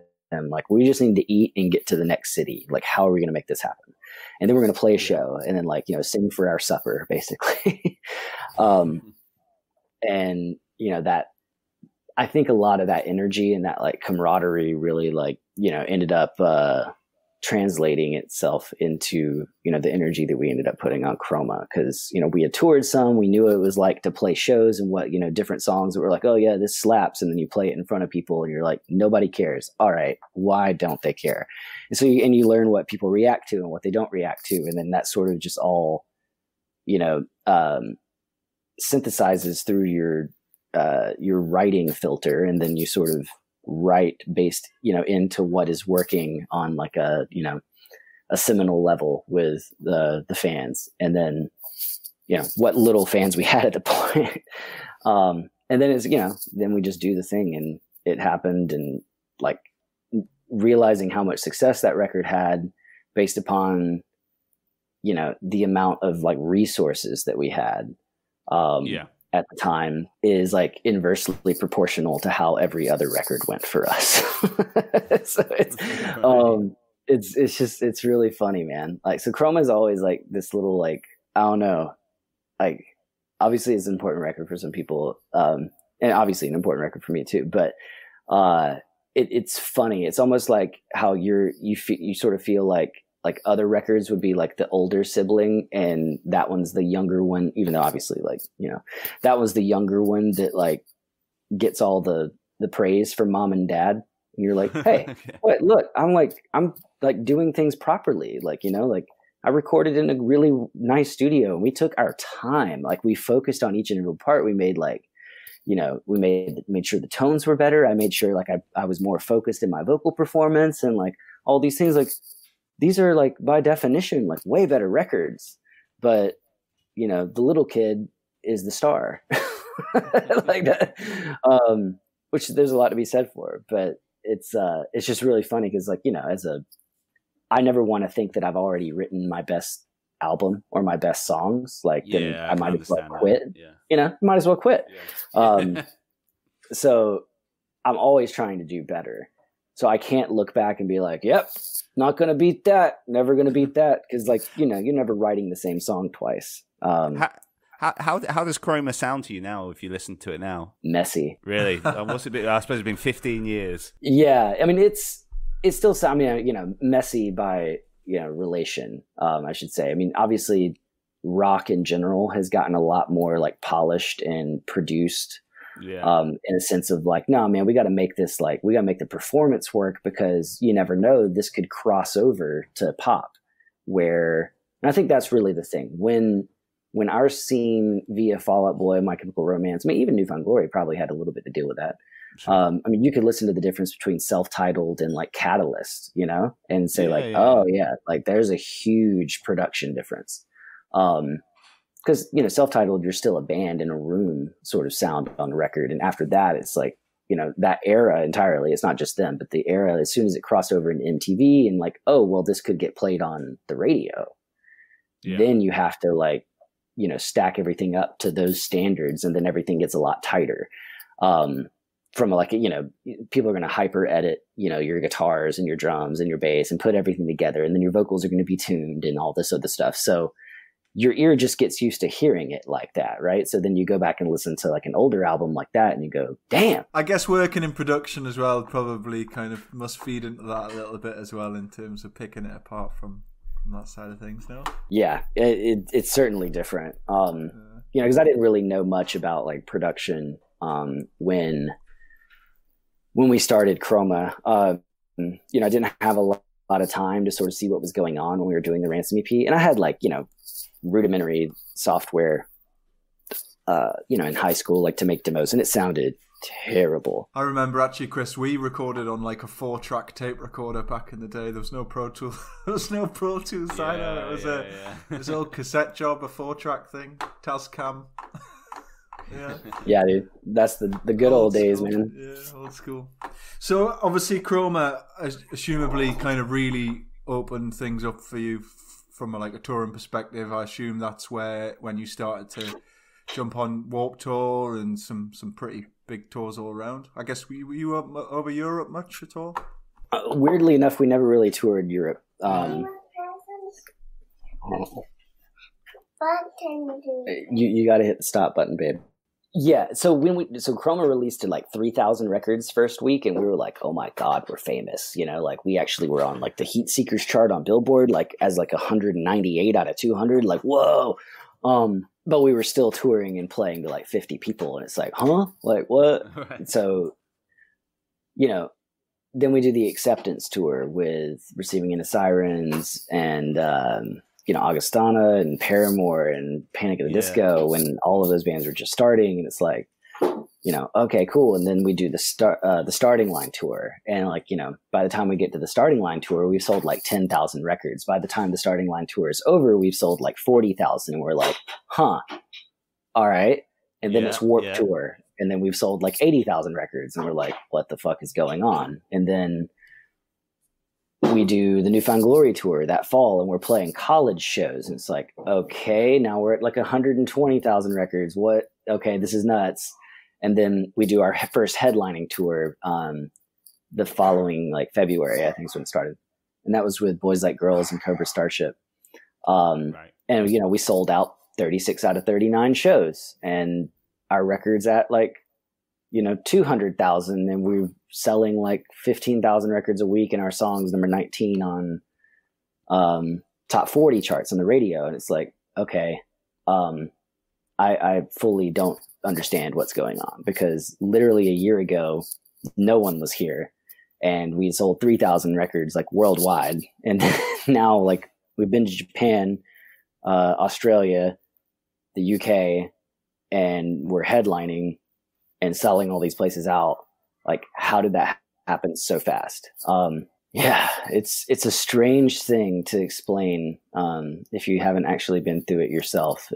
Like, we just need to eat and get to the next city. Like, how are we going to make this happen? And then we're going to play a show and then like, you know, sing for our supper, basically. And you know, that I think a lot of that energy and that like camaraderie really like, you know, ended up translating itself into, you know, the energy that we ended up putting on Chroma. Because, you know, we had toured some, we knew what it was like to play shows and what, you know, different songs that were like, oh yeah, this slaps. And then you play it in front of people and you're like, nobody cares. All right, why don't they care? And so you learn what people react to and what they don't react to. And then that sort of just all, you know, synthesizes through your writing filter. And then you sort of write based, you know, into what is working on like a, you know, a seminal level with the fans. And then, you know, what little fans we had at the point. And then it's, you know, then we just do the thing, and it happened. And like realizing how much success that record had based upon, you know, the amount of like resources that we had. At the time is like inversely proportional to how every other record went for us. So it's really funny, man. Like, so Chroma is always like this little, like, I don't know, like obviously it's an important record for some people. And obviously an important record for me too, but it's funny. It's almost like how you sort of feel like other records would be like the older sibling, and that one's the younger one, even though obviously like, you know, that was the younger one that like gets all the praise from mom and dad. And you're like, hey, okay. What, look, I'm like doing things properly. Like, you know, like I recorded in a really nice studio and we took our time. Like, we focused on each and every part. We made like, you know, we made sure the tones were better. I made sure like I was more focused in my vocal performance and like all these things. Like, these are like by definition like way better records, but you know, the little kid is the star. Like that, which there's a lot to be said for. But it's just really funny because, like, you know, I never want to think that I've already written my best album or my best songs. Like, then I might as well quit. Yeah. You know, might as well quit. Yeah. So I'm always trying to do better. So I can't look back and be like, yep, not going to beat that. Never going to beat that. Because, like, you know, you're never writing the same song twice. How does Chroma sound to you now if you listen to it now? Messy. Really? What's it been? I suppose it's been 15 years. Yeah. I mean, it still sounds, I mean, you know, messy by, you know, relation, I should say. I mean, obviously, rock in general has gotten a lot more, like, polished and produced. Yeah. In a sense of like, no, man, we got to make this, like, we got to make the performance work, because you never know, this could cross over to pop. And I think that's really the thing. When our scene via Fall Out Boy, My Chemical Romance, I mean, even New Found Glory probably had a little bit to deal with that. Sure. I mean, you could listen to the difference between Self-Titled and like Catalyst, you know, and say oh yeah, like there's a huge production difference. Because, you know, Self-Titled, you're still a band in a room sort of sound on the record. And after that, it's like, you know, that era entirely, it's not just them, but the era, as soon as it crossed over into MTV and like, oh, well, this could get played on the radio. Yeah. Then you have to, like, you know, stack everything up to those standards, and then everything gets a lot tighter. from like, you know, people are going to hyper edit, you know, your guitars and your drums and your bass and put everything together. And then your vocals are going to be tuned and all this other stuff. So your ear just gets used to hearing it like that. Right. So then you go back and listen to like an older album like that and you go, damn. I guess working in production as well probably kind of must feed into that a little bit as well in terms of picking it apart from that side of things, no? Yeah, it's certainly different. You know, because I didn't really know much about like production when we started Chroma. You know, I didn't have a lot of time to sort of see what was going on when we were doing the Ransom EP, and I had like, you know, rudimentary software, you know, in high school, like to make demos, and it sounded terrible. I remember actually, Chris, we recorded on like a 4-track tape recorder back in the day. There was no Pro Tools. There was no Pro Tools either. It was an old cassette job, a 4-track thing, Tascam. Yeah, dude, that's the good old days, man. Yeah, old school. So obviously, Chroma assumably kind of really opened things up for you from like a touring perspective. I assume that's when you started to jump on Warped Tour and some pretty big tours all around. I guess were you over Europe much at all? Weirdly enough, we never really toured Europe. You got to hit the stop button, babe. Yeah, so Chroma released like 3,000 records first week, and we were like, oh my god, we're famous, you know, like we actually were on like the Heat Seekers chart on Billboard, like as like 198 out of 200, like whoa. But we were still touring and playing to like 50 people, and it's like, huh, like what? Right. So, you know, then we do the Acceptance tour with Receiving Into Sirens and you know, Augustana and Paramore and Panic at the Disco, when all of those bands were just starting, and it's like, you know, okay, cool. And then we do the Starting Line tour, and like, you know, by the time we get to the Starting Line tour, we've sold like 10,000 records. By the time the Starting Line tour is over, we've sold like 40,000, and we're like, huh, all right. And then it's Warped Tour, and then we've sold like 80,000 records, and we're like, what the fuck is going on? And then we do the Newfound Glory tour that fall, and we're playing college shows, and it's like, okay, now we're at like 120,000 records. What? Okay, this is nuts. And then we do our first headlining tour the following like February, I think is when it started, and that was with Boys Like Girls and Cobra Starship. And you know, we sold out 36 out of 39 shows, and our record's at like, you know, 200,000, and we're selling like 15,000 records a week, and our song's number 19 on top 40 charts on the radio. And it's like, okay, I fully don't understand what's going on, because literally a year ago, no one was here, and we sold 3,000 records like worldwide. And now like we've been to Japan, Australia, the UK, and we're headlining and selling all these places out. Like, how did that happen so fast? Yeah, it's a strange thing to explain if you haven't actually been through it yourself.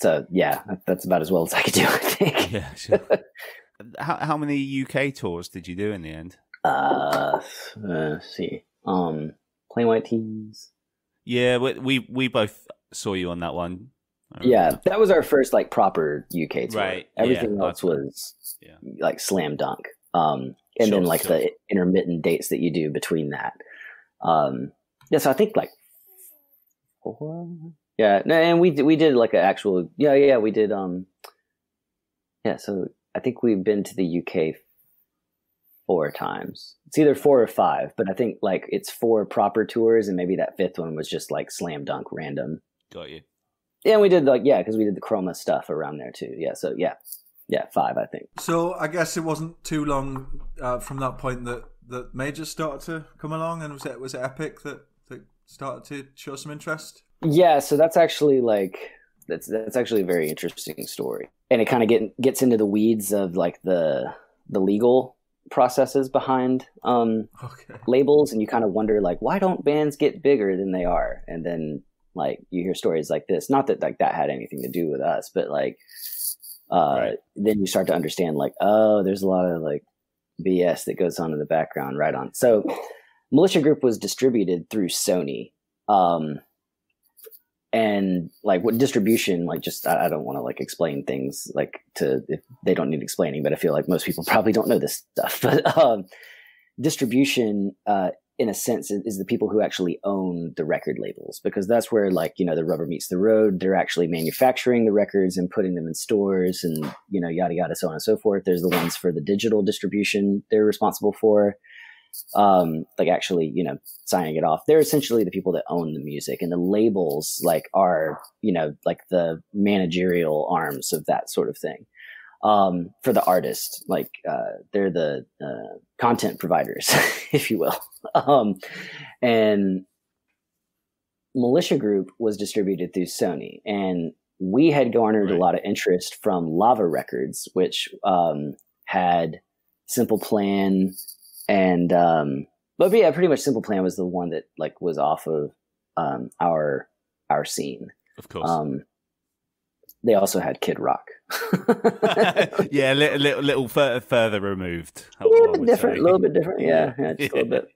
So yeah, that's about as well as I could do, I think. Yeah, sure. How many UK tours did you do in the end? Let's see. Plain White Tees. Yeah, we both saw you on that one. Yeah, that was our first like proper UK tour. Right. Everything else was like slam dunk. And then like the intermittent dates that you do between that. Yeah, so I think like 4. Yeah, no, and we did like an actual we did so I think we've been to the UK 4 times. It's either 4 or 5, but I think like it's 4 proper tours, and maybe that 5th one was just like slam dunk random. Got you. Yeah, and we did like because we did the Chroma stuff around there too. Yeah, so yeah, 5 I think. So I guess it wasn't too long from that point that majors started to come along, and was it Epic that started to show some interest? Yeah, so that's actually like that's actually a very interesting story, and it kind of gets into the weeds of like the legal processes behind labels, and you kind of wonder like, why don't bands get bigger than they are? And then like you hear stories like this, not that like that had anything to do with us, but like then you start to understand like, oh, there's a lot of like BS that goes on in the background. Right on. So Militia Group was distributed through Sony, and like what distribution, like just, I don't want to like explain things like if they don't need explaining, but I feel like most people probably don't know this stuff, but distribution, in a sense, is the people who actually own the record labels, because that's where like, the rubber meets the road. They're actually manufacturing the records and putting them in stores and, yada, yada, so on and so forth. There's the ones for the digital distribution they're responsible for, like actually, signing it off. They're essentially the people that own the music, and the labels like are, like the managerial arms of that sort of thing. For the artist, like, they're the, content providers, if you will. And Militia Group was distributed through Sony, and we had garnered a lot of interest from Lava Records, which, had Simple Plan and, but yeah, pretty much Simple Plan was the one that like was off of, our scene. Of course. They also had Kid Rock. Yeah, a little further removed. A little bit different. Yeah, just a little bit.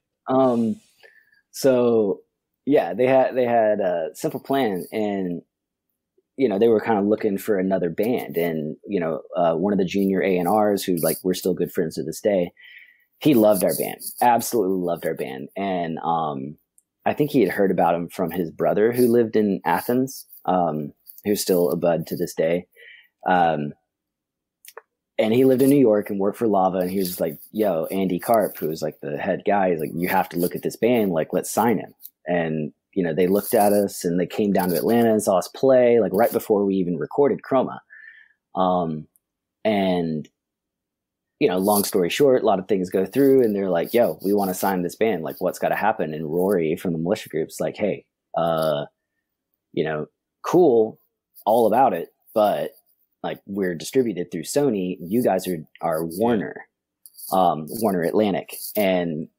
So yeah, they had Simple Plan, and they were kind of looking for another band, and one of the junior A&Rs who like we're still good friends to this day, he loved our band, absolutely loved our band, and I think he had heard about him from his brother who lived in Athens, who's still a bud to this day. And he lived in New York and worked for Lava. And he was like, yo, Andy Karp, who was like the head guy, he's like, you have to look at this band. Like, let's sign him. And, they looked at us and they came down to Atlanta and saw us play, like right before we even recorded Chroma. And, long story short, a lot of things go through and they're like, yo, we want to sign this band. Like, what's got to happen? And Rory from the Militia Group's like, hey, cool, all about it, but like we're distributed through Sony. You guys are Warner, Warner Atlantic, and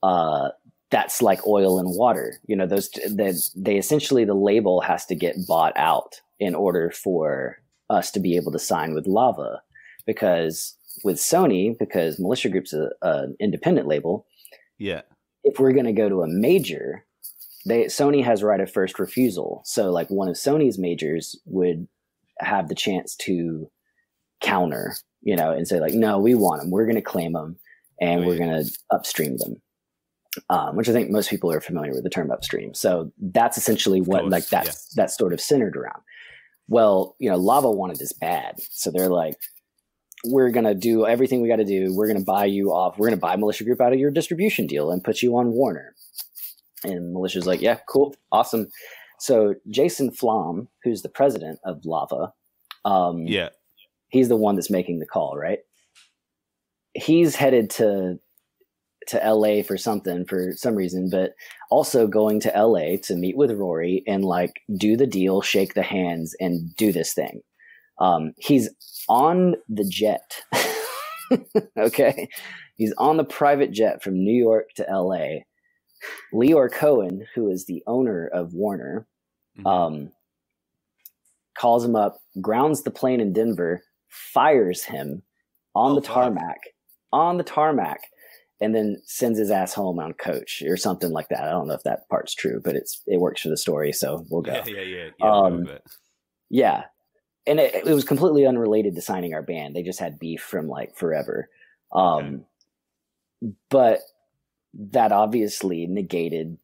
that's like oil and water. They essentially, the label has to get bought out in order for us to be able to sign with Lava, because with Sony, because Militia Group's an independent label. Yeah, if we're going to go to a major, Sony has right of first refusal. So like one of Sony's majors would have the chance to counter, and say like, no, we want them. We're going to claim them and we're going to upstream them. Which I think most people are familiar with the term upstream. So that's essentially what that's sort of centered around. Well, Lava wanted this bad. So they're like, we're going to do everything we got to do. We're going to buy you off. We're going to buy Militia Group out of your distribution deal and put you on Warner. And Militia's like, yeah, cool, awesome. So Jason Flom, who's the president of Lava, he's the one that's making the call, right? He's headed to LA for some reason, but also going to LA to meet with Rory and like do the deal, shake the hands, and do this thing. He's on the jet. Okay, he's on the private jet from New York to LA. Leor Cohen, who is the owner of Warner, calls him up, grounds the plane in Denver, fires him on the tarmac, and then sends his ass home on coach or something like that. I don't know if that part's true, but it works for the story, so we'll go. Yeah. And it was completely unrelated to signing our band. They just had beef from like forever. But that obviously negated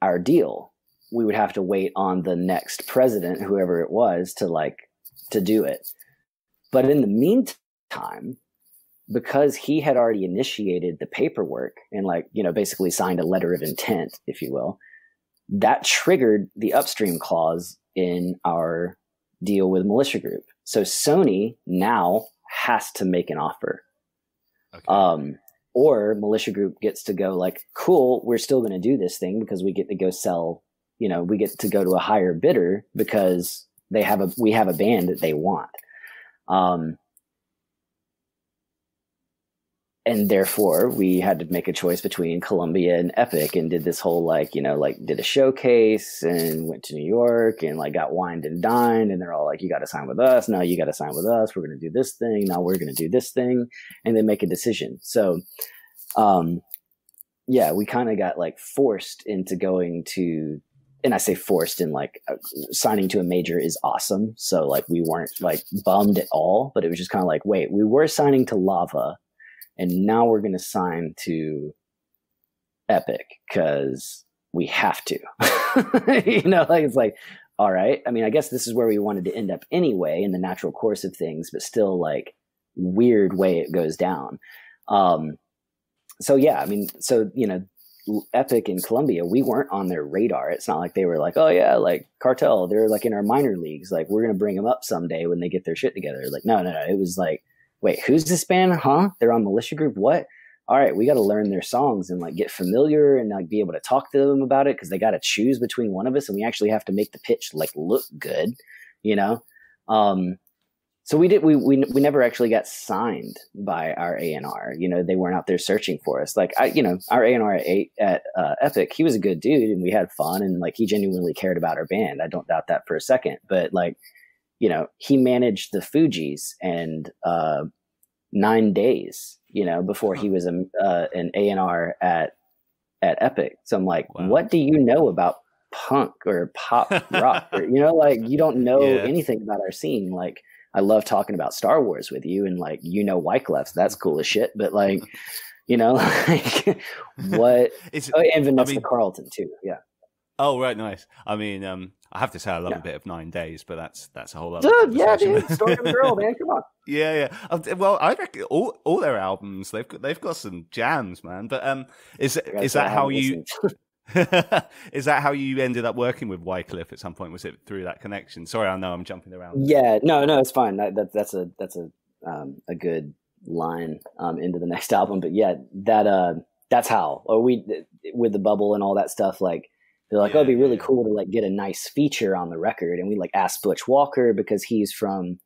our deal. We would have to wait on the next president, whoever it was, to do it. But in the meantime, because he had already initiated the paperwork and basically signed a letter of intent, if you will, that triggered the upstream clause in our deal with Militia Group. So Sony now has to make an offer. Okay. Or Militia Group gets to go like, cool, we're still going to do this thing because we get to go sell, we get to go to a higher bidder because we have a band that they want. And therefore we had to make a choice between Columbia and Epic, and did this whole did a showcase and went to New York and got wined and dined, and they're all like, you got to sign with us. No, you got to sign with us. We're going to do this thing. Now we're going to do this thing, and then make a decision. So, we kind of got forced into going to and I say forced in like signing to a major is awesome. So like we weren't like bummed at all, but it was just kind of like, wait, we were signing to Lava and now we're going to sign to Epic because we have to, you know, like it's like, all right. I mean, I guess this is where we wanted to end up anyway in the natural course of things, but still like weird way it goes down. So yeah, I mean, so, you know, Epic in Columbia, we weren't on their radar. It's not like they were like, oh yeah, like Cartel, they're like in our minor leagues. Like we're going to bring them up someday when they get their shit together. Like, no. It was like, wait, who's this band? Huh? They're on Militia Group. What? All right. We got to learn their songs and like get familiar and like be able to talk to them about it. Cause they got to choose between one of us and we actually have to make the pitch like look good, you know? So we never actually got signed by our A&R. You know, they weren't out there searching for us. Like our A&R at Epic, he was a good dude and we had fun and like he genuinely cared about our band. I don't doubt that for a second. But like, you know, he managed the Fugees and 9 days, you know, before he was an A&R at Epic. So I'm like, wow. What do you know about punk or pop rock? Or, you know, like you don't know anything about our scene. Like, I love talking about Star Wars with you and like, you know, Wyclef, so that's cool as shit. But like, you know, like what? And Vanessa Carlton too. Yeah. Oh, right. Nice. I mean, I have to say I love a bit of 9 days, but that's a whole other dude, yeah, dude. Story of a Girl, man. Come on. Yeah. Well, I reckon all their albums, they've got some jams, man. But is that how you is that how you ended up working with Wyclef at some point? Was it through that connection? Sorry, I know I'm jumping around. Yeah, no, it's fine. That's a good line into the next album. But yeah, that's how. Or we with the bubble and all that stuff. Like they're like, it'd be really cool to like get a nice feature on the record. And we like asked Butch Walker because he's from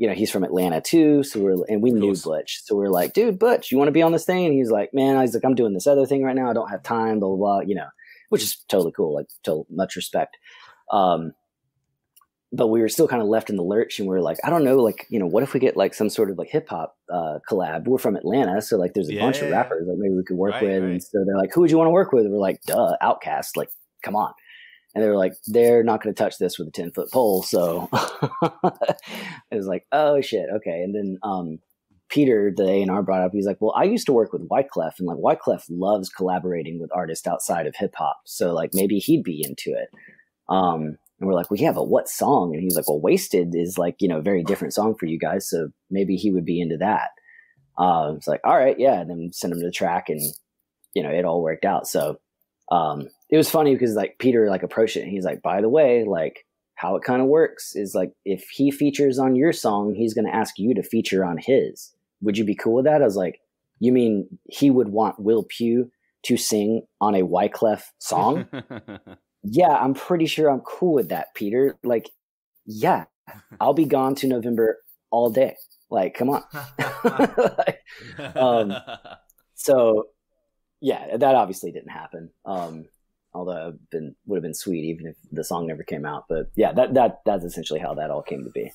Atlanta too. So we knew Butch. So we're like, dude, Butch, you want to be on this thing? And he's like, man, I'm doing this other thing right now. I don't have time, blah, blah, blah, you know, which is totally cool. Like much respect. But we were still kind of left in the lurch and we were like, I don't know, like, you know, what if we get like some sort of like hip hop collab? We're from Atlanta. So like there's a bunch of rappers that maybe we could work with. Right. And so they're like, who would you want to work with? And we're like, duh, Outkast, like, come on. And they were like, they're not going to touch this with a 10-foot pole. So it was like, oh shit. Okay. And then Peter, the A&R, brought up, he's like, well, I used to work with Wyclef and like Wyclef loves collaborating with artists outside of hip hop. So like maybe he'd be into it. And we're like, well, yeah, but what song? And he's like, well, Wasted is like, you know, a very different song for you guys. So maybe he would be into that. It's like, all right, yeah. And then send him to the track and, you know, it all worked out. So it was funny because like Peter like approached it and he's like, by the way, like how it kind of works is like, if he features on your song, he's going to ask you to feature on his. Would you be cool with that? I was like, you mean he would want Will Pugh to sing on a Wyclef song? Yeah, I'm pretty sure I'm cool with that, Peter. Like, yeah, I'll be gone to November all day. Like, come on. Like, so yeah, that obviously didn't happen. Although would have been sweet even if the song never came out. But yeah, that's essentially how that all came to be.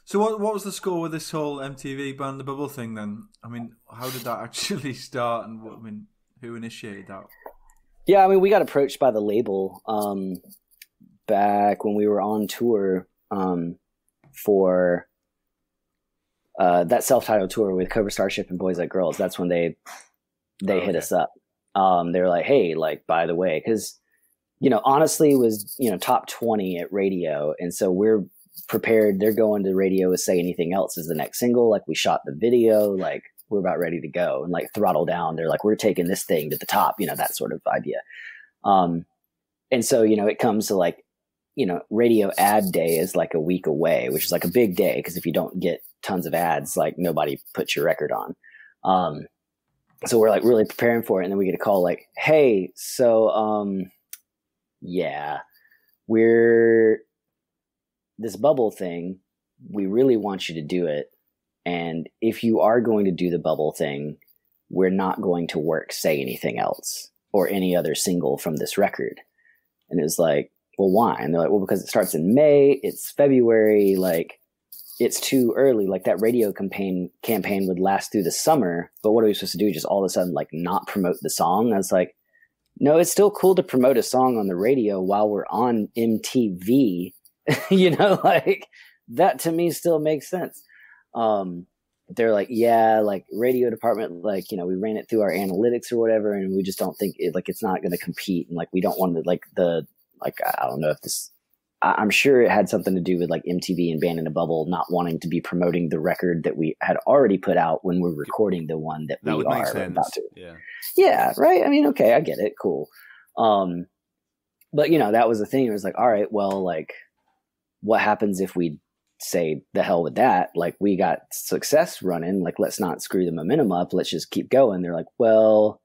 So what was the score with this whole MTV Ban the Bubble thing then? I mean, how did that actually start? And who initiated that? Yeah, I mean, we got approached by the label back when we were on tour for that self-titled tour with Cobra Starship and Boys Like Girls. That's when they hit us up. They were like, hey, like, by the way, because, you know, honestly it was, you know, top 20 at radio. And so we're prepared. They're going to radio to Say Anything Else is the next single. Like we shot the video, like we're about ready to go and like Throttle Down. They're like, we're taking this thing to the top, you know, that sort of idea. And so, you know, it comes to like, you know, radio ad day is like a week away, which is like a big day. Cause if you don't get tons of ads, like nobody puts your record on. So we're like really preparing for it. And then we get a call like, hey, so, yeah, this bubble thing, we really want you to do it. And if you are going to do the bubble thing, we're not going to work Say Anything Else or any other single from this record. And it was like, well, why? And they're like, well, because it starts in May, it's February, like it's too early. Like that radio campaign would last through the summer. But what are we supposed to do? Just all of a sudden, like not promote the song? I was like, No, it's still cool to promote a song on the radio while we're on MTV. You know, like that to me still makes sense. They're like, yeah, like radio department, like, you know, we ran it through our analytics or whatever, and we just don't think it, like, it's not going to compete. And like, we don't want to, like, I don't know if this, I'm sure it had something to do with like MTV and Band in a Bubble not wanting to be promoting the record that we had already put out when we're recording the one that we are about to. Yeah, right. I mean, okay, I get it. Cool. But you know, that was the thing. It was like, all right, well, like, what happens if we say the hell with that? Like, we got success running. Like, let's not screw the momentum up. Let's just keep going. They're like, well,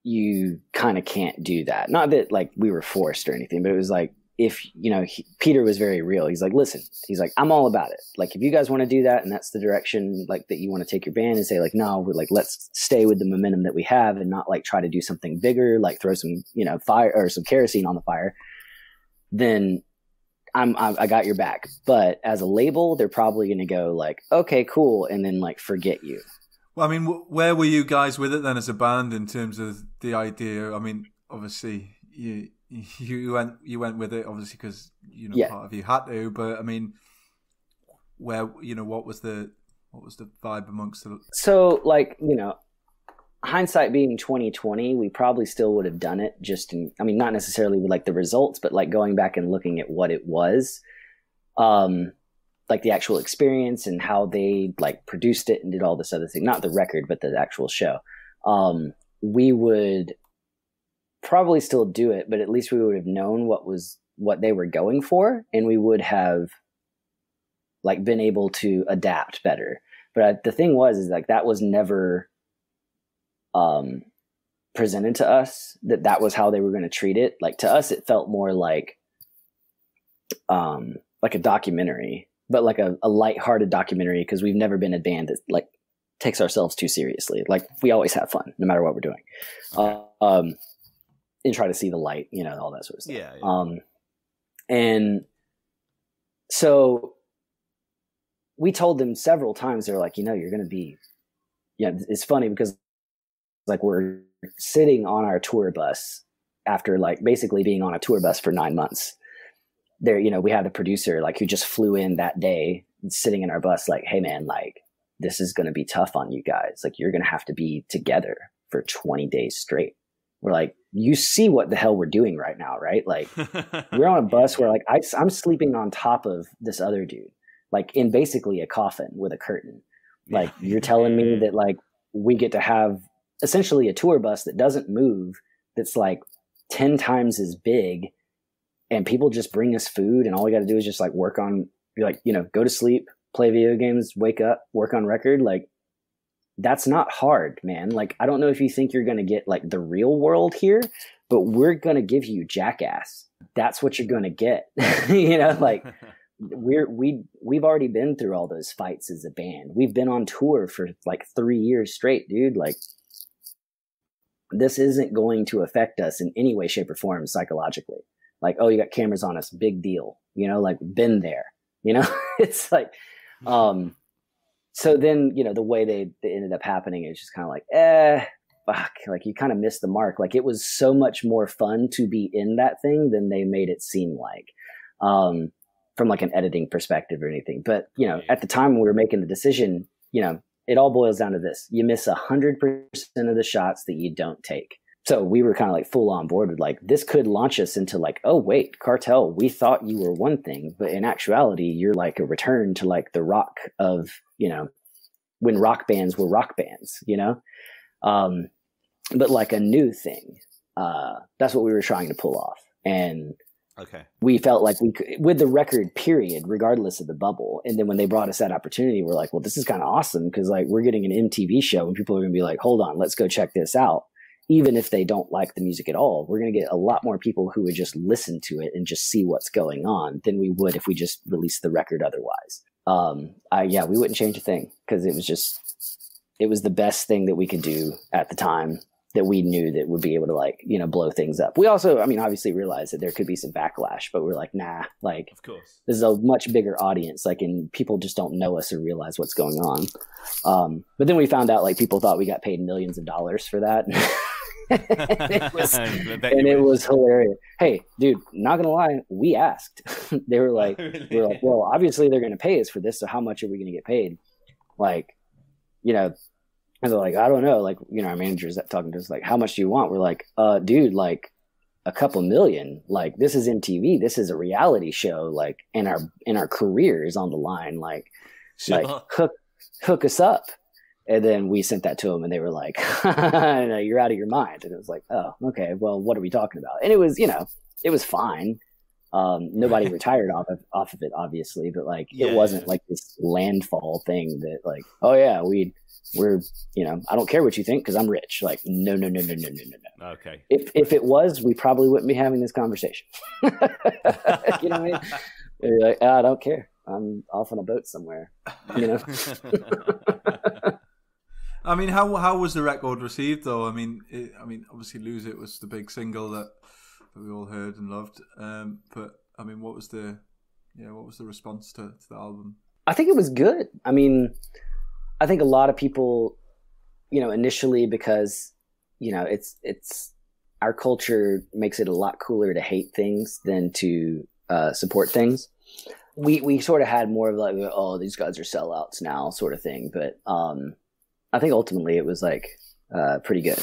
you kind of can't do that. Not that like we were forced or anything, but it was like, if, you know, Peter was very real. He's like, listen, he's like, I'm all about it. Like, if you guys want to do that and that's the direction like that you want to take your band, and say like, no, we're like, let's stay with the momentum that we have and not like try to do something bigger, like throw some, you know, fire or some kerosene on the fire, then I got your back. But as a label, they're probably going to go like, okay, cool, and then like forget you. Well, I mean, where were you guys with it then as a band in terms of the idea? I mean, obviously you went with it obviously because, you know, part of you had to, but I mean, where, you know, what was the vibe amongst the... So like, you know, hindsight being 2020, we probably still would have done it, just in, I mean, not necessarily with like the results, but like going back and looking at what it was, like the actual experience and how they like produced it and did all this other thing, not the record, but the actual show. We would probably still do it, but at least we would have known what they were going for, and we would have like been able to adapt better. But the thing is like, that was never presented to us, that was how they were going to treat it. Like, to us, it felt more like a documentary, but like a lighthearted documentary, because we've never been a band that like takes ourselves too seriously. Like, we always have fun no matter what we're doing. Okay. And try to see the light, you know, all that sort of stuff. Yeah. And so we told them several times, they're like, you know, you're going to be, yeah, it's funny because like we're sitting on our tour bus after like basically being on a tour bus for 9 months. There, you know, we had a producer like who just flew in that day, sitting in our bus, like, hey man, like, this is going to be tough on you guys. Like, you're going to have to be together for 20 days straight. We're like, you see what the hell we're doing right now, right? Like, we're on a bus where like I'm sleeping on top of this other dude, like in basically a coffin with a curtain. Like, you're telling me that like we get to have essentially a tour bus that doesn't move, that's like 10 times as big, and people just bring us food, and all we got to do is just like work on, like, you know, go to sleep, play video games, wake up, work on record. Like, that's not hard, man. Like, I don't know if you think you're going to get like the real world here, but we're going to give you Jackass. That's what you're going to get. You know, like we've already been through all those fights as a band. We've been on tour for like 3 years straight, dude. Like, this isn't going to affect us in any way, shape, or form psychologically. Like, oh, you got cameras on us, big deal. You know, like, been there, you know. It's like, so then, you know, the way they ended up happening is just kind of like, fuck, like, you kind of missed the mark. Like, it was so much more fun to be in that thing than they made it seem like, from like an editing perspective or anything. But, you know, at the time when we were making the decision, you know, it all boils down to this: you miss 100% of the shots that you don't take. So we were kind of like full on board with like, this could launch us into like, oh wait, Cartel, we thought you were one thing, but in actuality, you're like a return to like the rock of, you know, when rock bands were rock bands, you know, but like a new thing. That's what we were trying to pull off. And we felt like we could, with the record period, regardless of the bubble. And then when they brought us that opportunity, we're like, well, this is kind of awesome, because like we're getting an MTV show and people are going to be like, hold on, let's go check this out. Even if they don't like the music at all, we're going to get a lot more people who would just listen to it and just see what's going on than we would if we just released the record otherwise. We wouldn't change a thing, because it was the best thing that we could do at the time, that we knew that would be able to like, you know, blow things up. We also, I mean, obviously realized that there could be some backlash, but we're like, nah, like, of course, this is a much bigger audience. Like, and people just don't know us or realize what's going on. But then we found out like people thought we got paid millions of dollars for that. it was hilarious. Hey, dude, not gonna lie, we asked. They were like, we're like, well, obviously they're gonna pay us for this, so how much are we gonna get paid? Like, you know, and they're like, I don't know. Like, you know, our managers talking to us like, how much do you want? We're like, dude, like a couple million. Like, this is MTV. This is a reality show. Like, and our career is on the line. Like, Sure. like hook us up. And then we sent that to them, and they were like, no, "You're out of your mind." And it was like, "Oh, okay. Well, what are we talking about?" And it was, you know, it was fine. Nobody retired off of it, obviously, but like, it wasn't like this landfall thing that like, oh yeah, we're, you know, I don't care what you think because I'm rich. Like, no. Okay. If it was, we probably wouldn't be having this conversation. You know what I mean? They're like, I don't care. I'm off on a boat somewhere. You know. I mean, how was the record received though? I mean, obviously, "Lose It" was the big single that we all heard and loved. But I mean, what was the response to the album? I think it was good. I mean, I think a lot of people, you know, initially because, you know, it's our culture makes it a lot cooler to hate things than to support things. We sort of had more of like, oh, these guys are sellouts now sort of thing. But I think ultimately it was like pretty good.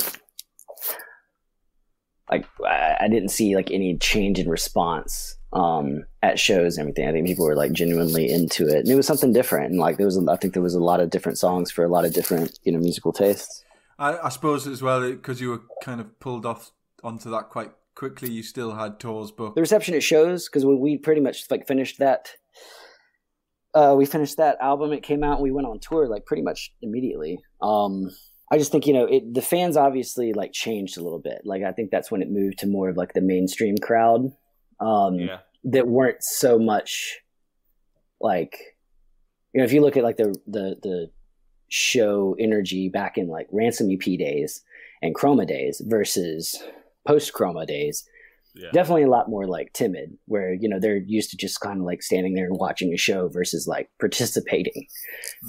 Like, I didn't see like any change in response at shows and everything. I think people were like genuinely into it, and it was something different. And like, I think there was a lot of different songs for a lot of different, you know, musical tastes. I suppose as well, because you were kind of pulled off onto that quite quickly. You still had tours booked. The reception at shows, because we pretty much like finished that. We finished that album. It came out, and we went on tour like pretty much immediately. I just think, you know, the fans obviously like changed a little bit. Like, I think that's when it moved to more of like the mainstream crowd that weren't so much like, you know, if you look at like the show energy back in like Ransom EP days and Chroma days versus post Chroma days, definitely a lot more like timid, where, you know, they're used to just kind of like standing there and watching a show versus like participating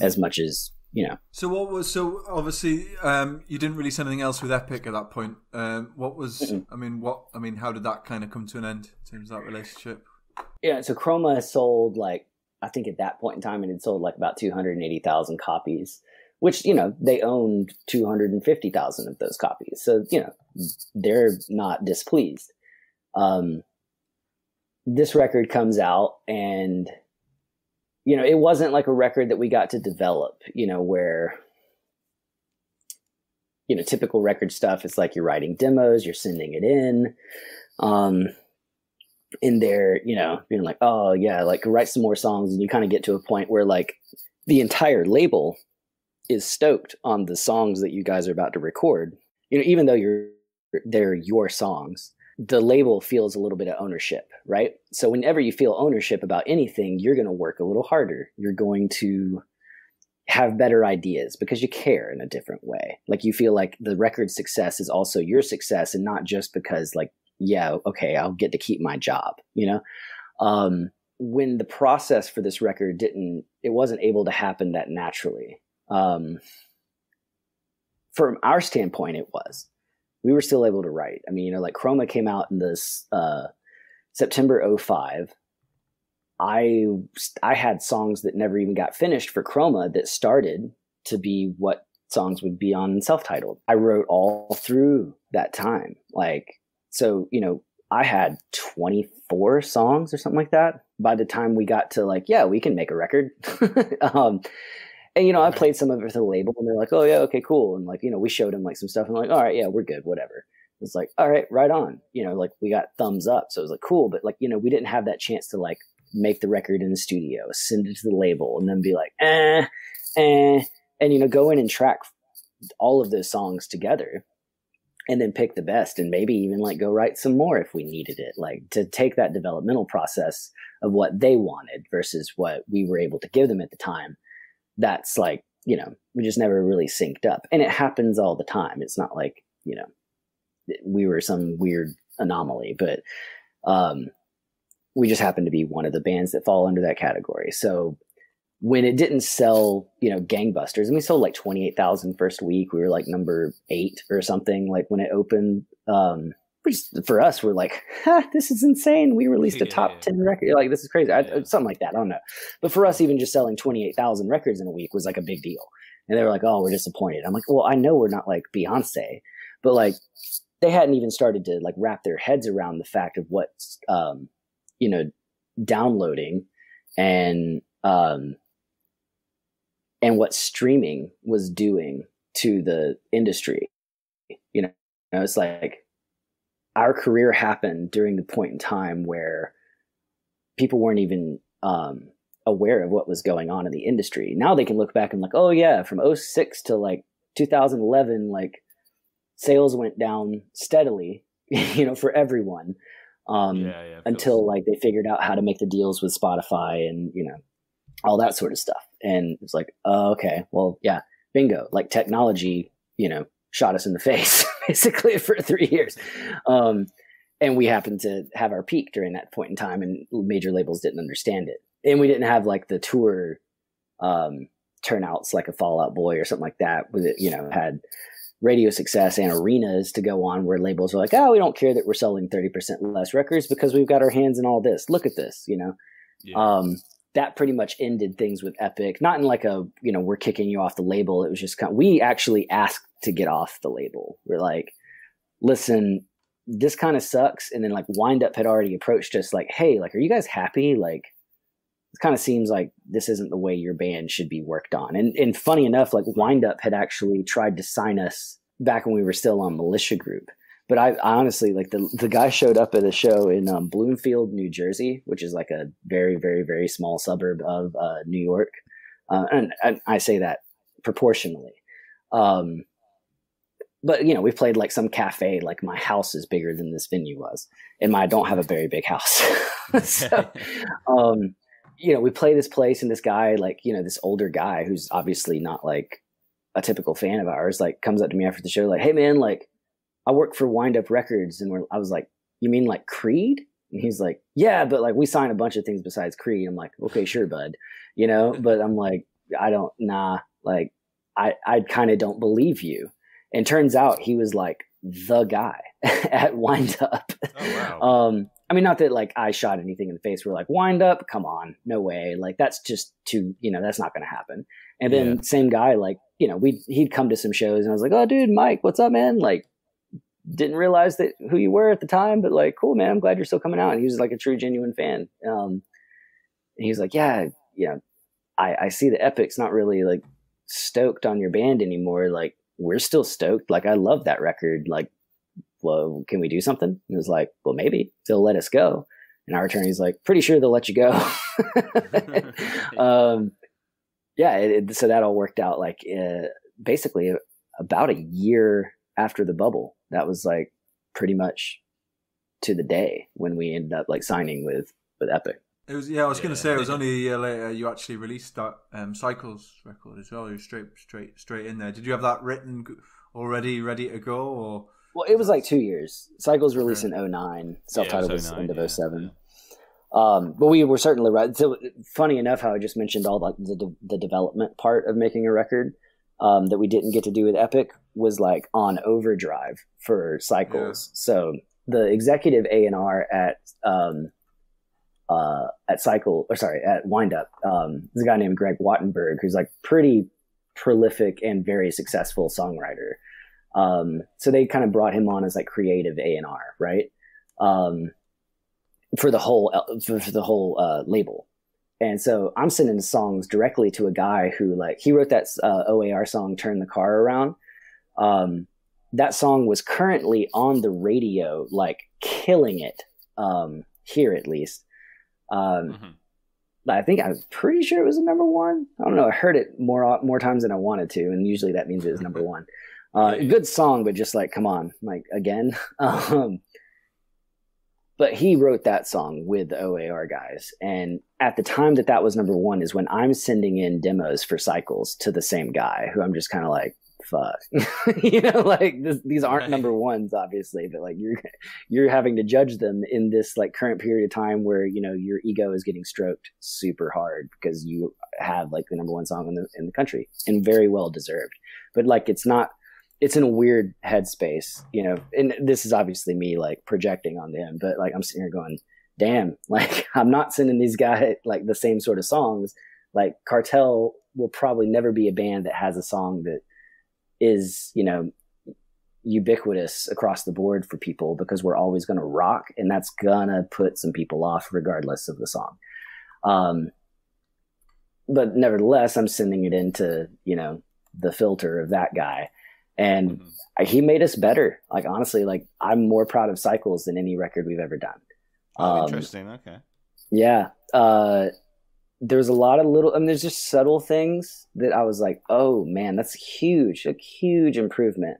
as much as, you know. So obviously you didn't release anything else with Epic at that point. What was how did that kind of come to an end in terms of that relationship? Yeah, so Chroma sold, like, I think at that point in time it had sold like about 280,000 copies, which, you know, they owned 250,000 of those copies. So, you know, they're not displeased. This record comes out, and, you know, it wasn't like a record that we got to develop, you know, where, you know, typical record stuff, it's like you're writing demos, you're sending it in there, you know, being like, oh yeah, like write some more songs. And you kind of get to a point where like the entire label is stoked on the songs that you guys are about to record. You know, even though they're your songs, the label feels a little bit of ownership, right? So whenever you feel ownership about anything, you're going to work a little harder. You're going to have better ideas because you care in a different way. Like, you feel like the record's success is also your success, and not just because like, yeah, okay, I'll get to keep my job, you know? When the process for this record it wasn't able to happen that naturally. From our standpoint, it was. We were still able to write. I mean, you know, like Chroma came out in this September 2005. I had songs that never even got finished for Chroma that started to be what songs would be on self-titled. I wrote all through that time. Like, so, you know, I had 24 songs or something like that by the time we got to like, yeah, we can make a record. And, you know, I played some of it for the label, and they're like, oh yeah, okay, cool. And like, you know, we showed them like some stuff, and like, all right, yeah, we're good, whatever. It's like, all right, right on. You know, like we got thumbs up. So it was like, cool. But like, you know, we didn't have that chance to like make the record in the studio, send it to the label, and then be like, and, you know, go in and track all of those songs together, and then pick the best, and maybe even like go write some more if we needed it, like to take that developmental process of what they wanted versus what we were able to give them at the time. That's like, you know, we just never really synced up, and it happens all the time. It's not like, you know, we were some weird anomaly, but we just happen to be one of the bands that fall under that category. So when it didn't sell, gangbusters, and we sold like 28,000 first week. We were like number 8 or something. Like when it opened, for us, we're like, this is insane. We released a top 10 record. Like, this is crazy. Something like that. I don't know. But for us, even just selling 28,000 records in a week was like a big deal. And they were like, oh, we're disappointed. I'm like, well, I know we're not like Beyonce, but like they hadn't even started to like wrap their heads around the fact of what's, downloading and what streaming was doing to the industry. It's like, our career happened during the point in time where people weren't even aware of what was going on in the industry. Now they can look back and like, oh yeah, from 2006 to like 2011, like sales went down steadily, for everyone. Until like they figured out how to make the deals with Spotify and, all that sort of stuff. And it's like, oh, okay, well, yeah, bingo. Like technology, shot us in the face basically for 3 years. And we happened to have our peak during that point in time, and major labels didn't understand it. And we didn't have like the tour turnouts like a Fall Out Boy or something like that, with it, had radio success and arenas to go on, where labels are like, oh, we don't care that we're selling 30% less records because we've got our hands in all this. Look at this, that pretty much ended things with Epic. Not in like a, we're kicking you off the label. It was just we actually asked to get off the label. We're like, listen, this kind of sucks. And then like Wind Up had already approached us like, hey, like, are you guys happy? Like, it kind of seems like this isn't the way your band should be worked on. And funny enough, like Wind Up had actually tried to sign us back when we were still on Militia Group. But I honestly, like the guy showed up at a show in Bloomfield, New Jersey, which is like a very, very, very small suburb of New York. And I say that proportionally. But, we played like some cafe, like my house is bigger than this venue was. And I don't have a very big house. So, we play this place, and this guy, like, this older guy who's obviously not like a typical fan of ours, like comes up to me after the show, like, hey man, like, I work for Wind Up Records. And I was like, you mean like Creed? And he's like, yeah, but like we sign a bunch of things besides Creed. I'm like, okay, sure, bud. But I'm like, I kind of don't believe you. And turns out he was like the guy at Wind Up. Oh, wow. I mean, not that like I shot anything in the face. We're like, Wind Up, come on, no way. Like that's just too, that's not going to happen. And then same guy, like, he'd come to some shows, and I was like, oh dude, Mike, what's up, man? Like, didn't realize that who you were at the time, but like, cool, man, I'm glad you're still coming out. And he was like a true, genuine fan. And he was like, yeah, I see the Epic's not really like stoked on your band anymore. Like, we're still stoked. Like, I love that record. Like, well, can we do something? And it was like, well, maybe they'll let us go. And our attorney's like, pretty sure they'll let you go. So that all worked out like basically about a year after the bubble. That was like pretty much to the day when we ended up like signing with Epic. It was, I was going to say, it was only a year later you actually released that Cycles record as well. You were straight in there. Did you have that written already, ready to go? Or well, it was like 2 years. Cycles released in 2009. Self-titled was end of 2007. But we were certainly right. So funny enough, how I just mentioned all like the development part of making a record that we didn't get to do with Epic was like on overdrive for Cycles. Yeah. So the executive A&R at Wind Up, there's a guy named Greg Wattenberg, who's like pretty prolific and very successful songwriter. So they kind of brought him on as like creative A&R, right? For the whole label. And so I'm sending songs directly to a guy who like, he wrote that OAR song, Turn the Car Around. That song was currently on the radio, like killing it, here at least. I think I'm pretty sure it was a number one. I don't know. I heard it more times than I wanted to. And usually that means it was number one. Good song, but just like, come on, like again. But he wrote that song with the OAR guys. And at the time that was number one is when I'm sending in demos for Cycles to the same guy who I'm just kind of like, fuck, like these aren't number ones, obviously, but like you're having to judge them in this like current period of time where, your ego is getting stroked super hard because you have like the number one song in the country, and very well deserved. But like, it's in a weird headspace, and this is obviously me like projecting on them, but like I'm sitting here going, damn, like I'm not sending these guys like the same sort of songs. Like Cartel will probably never be a band that has a song that is, ubiquitous across the board for people, because we're always going to rock, and that's gonna put some people off regardless of the song. But nevertheless, I'm sending it into, the filter of that guy, and he made us better. Like, honestly, like I'm more proud of Cycles than any record we've ever done. Interesting. Okay. Yeah. There's a lot of there's just subtle things that I was like, oh man, that's huge, a huge improvement.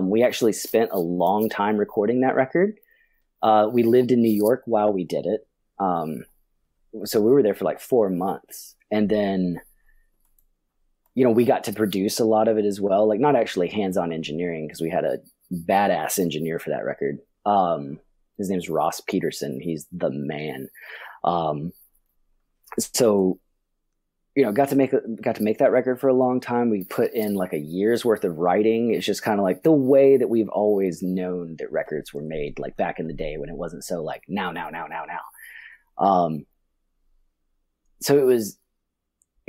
We actually spent a long time recording that record. We lived in New York while we did it. So we were there for like 4 months, and then, we got to produce a lot of it as well. Like, not actually hands-on engineering, because we had a badass engineer for that record. His name's Ross Peterson. He's the man. So, got to make that record for a long time. We put in like a year's worth of writing. It's just kind of like the way that we've always known that records were made, like back in the day when it wasn't so like now. So it was,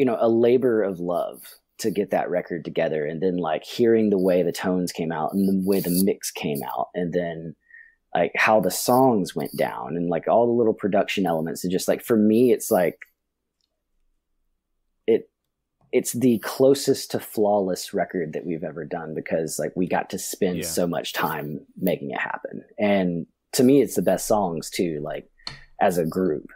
a labor of love to get that record together, and then like hearing the way the tones came out and the way the mix came out, and then like how the songs went down and like all the little production elements. And just like, for me, it's like, it's the closest to flawless record that we've ever done, because like we got to spend so much time making it happen. And to me, it's the best songs too, like as a group,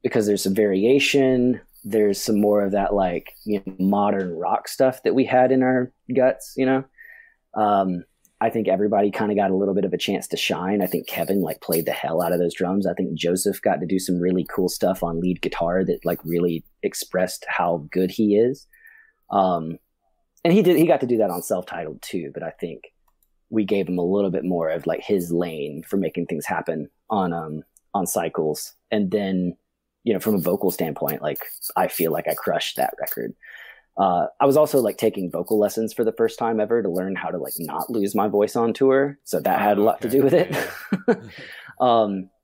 because there's some variation. There's some more of that like, modern rock stuff that we had in our guts, I think everybody kind of got a little bit of a chance to shine. I think Kevin like played the hell out of those drums. I think Joseph got to do some really cool stuff on lead guitar that like really expressed how good he is. And he got to do that on Self-Titled too, but I think we gave him a little bit more of like his lane for making things happen on Cycles. And then, from a vocal standpoint, like I feel like I crushed that record. I was also like taking vocal lessons for the first time ever to learn how to like not lose my voice on tour. So that had a lot to do with it.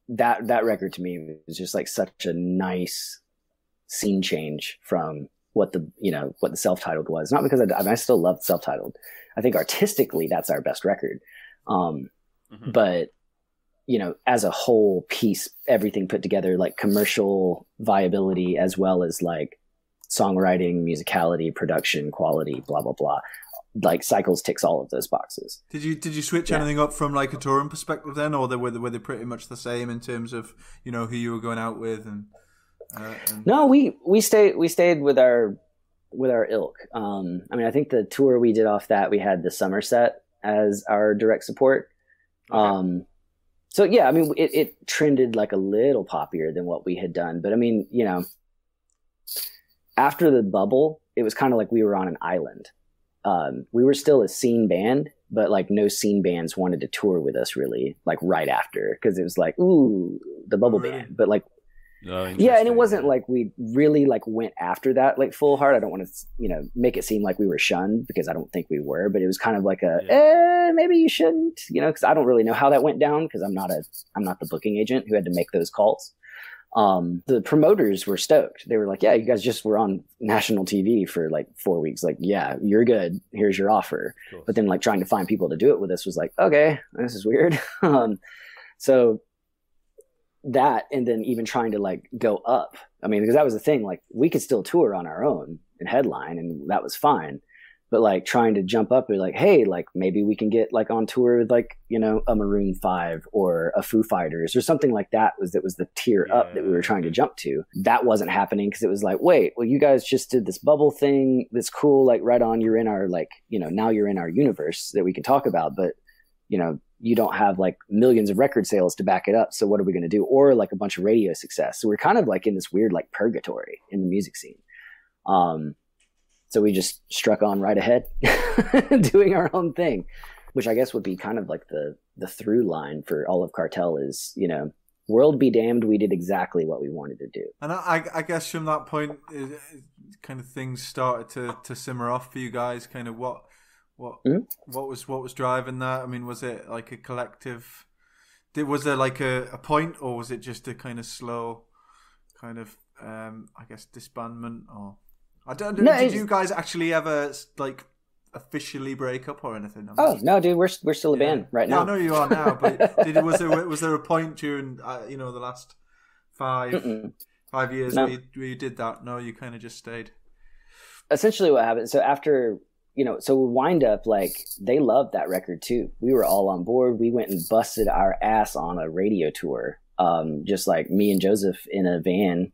That record to me was just like such a nice scene change from what the Self-Titled was. Not because I still love Self-Titled. I think artistically that's our best record. But as a whole piece, everything put together, like commercial viability as well as like songwriting, musicality, production, quality, blah blah blah. Like Cycles ticks all of those boxes. Did you switch anything up from like a touring perspective then, or were they pretty much the same in terms of who you were going out with and No, we stayed with our ilk. I think the tour we did off that, we had the Somerset as our direct support. Okay. So yeah, it trended like a little poppier than what we had done, but after the bubble, it was kind of like we were on an island. We were still a scene band, but like no scene bands wanted to tour with us really, like right after, because it was like, ooh, the bubble band. But like, yeah, and it wasn't like we really like went after that like full hard. I don't want to make it seem like we were shunned, because I don't think we were, but it was kind of like maybe you shouldn't, because I don't really know how that went down, because I'm not the booking agent who had to make those calls. The promoters were stoked. They were like, yeah, you guys just were on national TV for like 4 weeks. Like, yeah, you're good. Here's your offer. Cool. But then like trying to find people to do it with us was like, okay, this is weird. So that, and then even trying to like go up. Because that was the thing, like we could still tour on our own and headline, and that was fine. But like trying to jump up and like, hey, like maybe we can get like on tour with like, a Maroon 5 or a Foo Fighters or something like that was the tier up that we were trying to jump to. That wasn't happening, because it was like, wait, well, you guys just did this bubble thing. That's cool. Like right on, you're in our like, now you're in our universe that we can talk about, but you don't have like millions of record sales to back it up. So what are we going to do? Or like a bunch of radio success. So we're kind of like in this weird like purgatory in the music scene. So we just struck on right ahead, doing our own thing, which I guess would be kind of like the through line for all of Cartel is, you know, world be damned, we did exactly what we wanted to do. And I guess from that point, kind of things started to simmer off for you guys. Kind of what was driving that? I mean, was it like a collective? Was there like a point, or was it just a kind of slow, kind of I guess disbandment? Or I don't know. Did you guys actually ever like officially break up or anything? No, dude, we're still a band right now. I know you are now, but was there a point during the last 5 years where you did that? No, you kind of just stayed. Essentially, what happened? So after Wind Up, like they loved that record too. We were all on board. We went and busted our ass on a radio tour, just like me and Joseph in a van.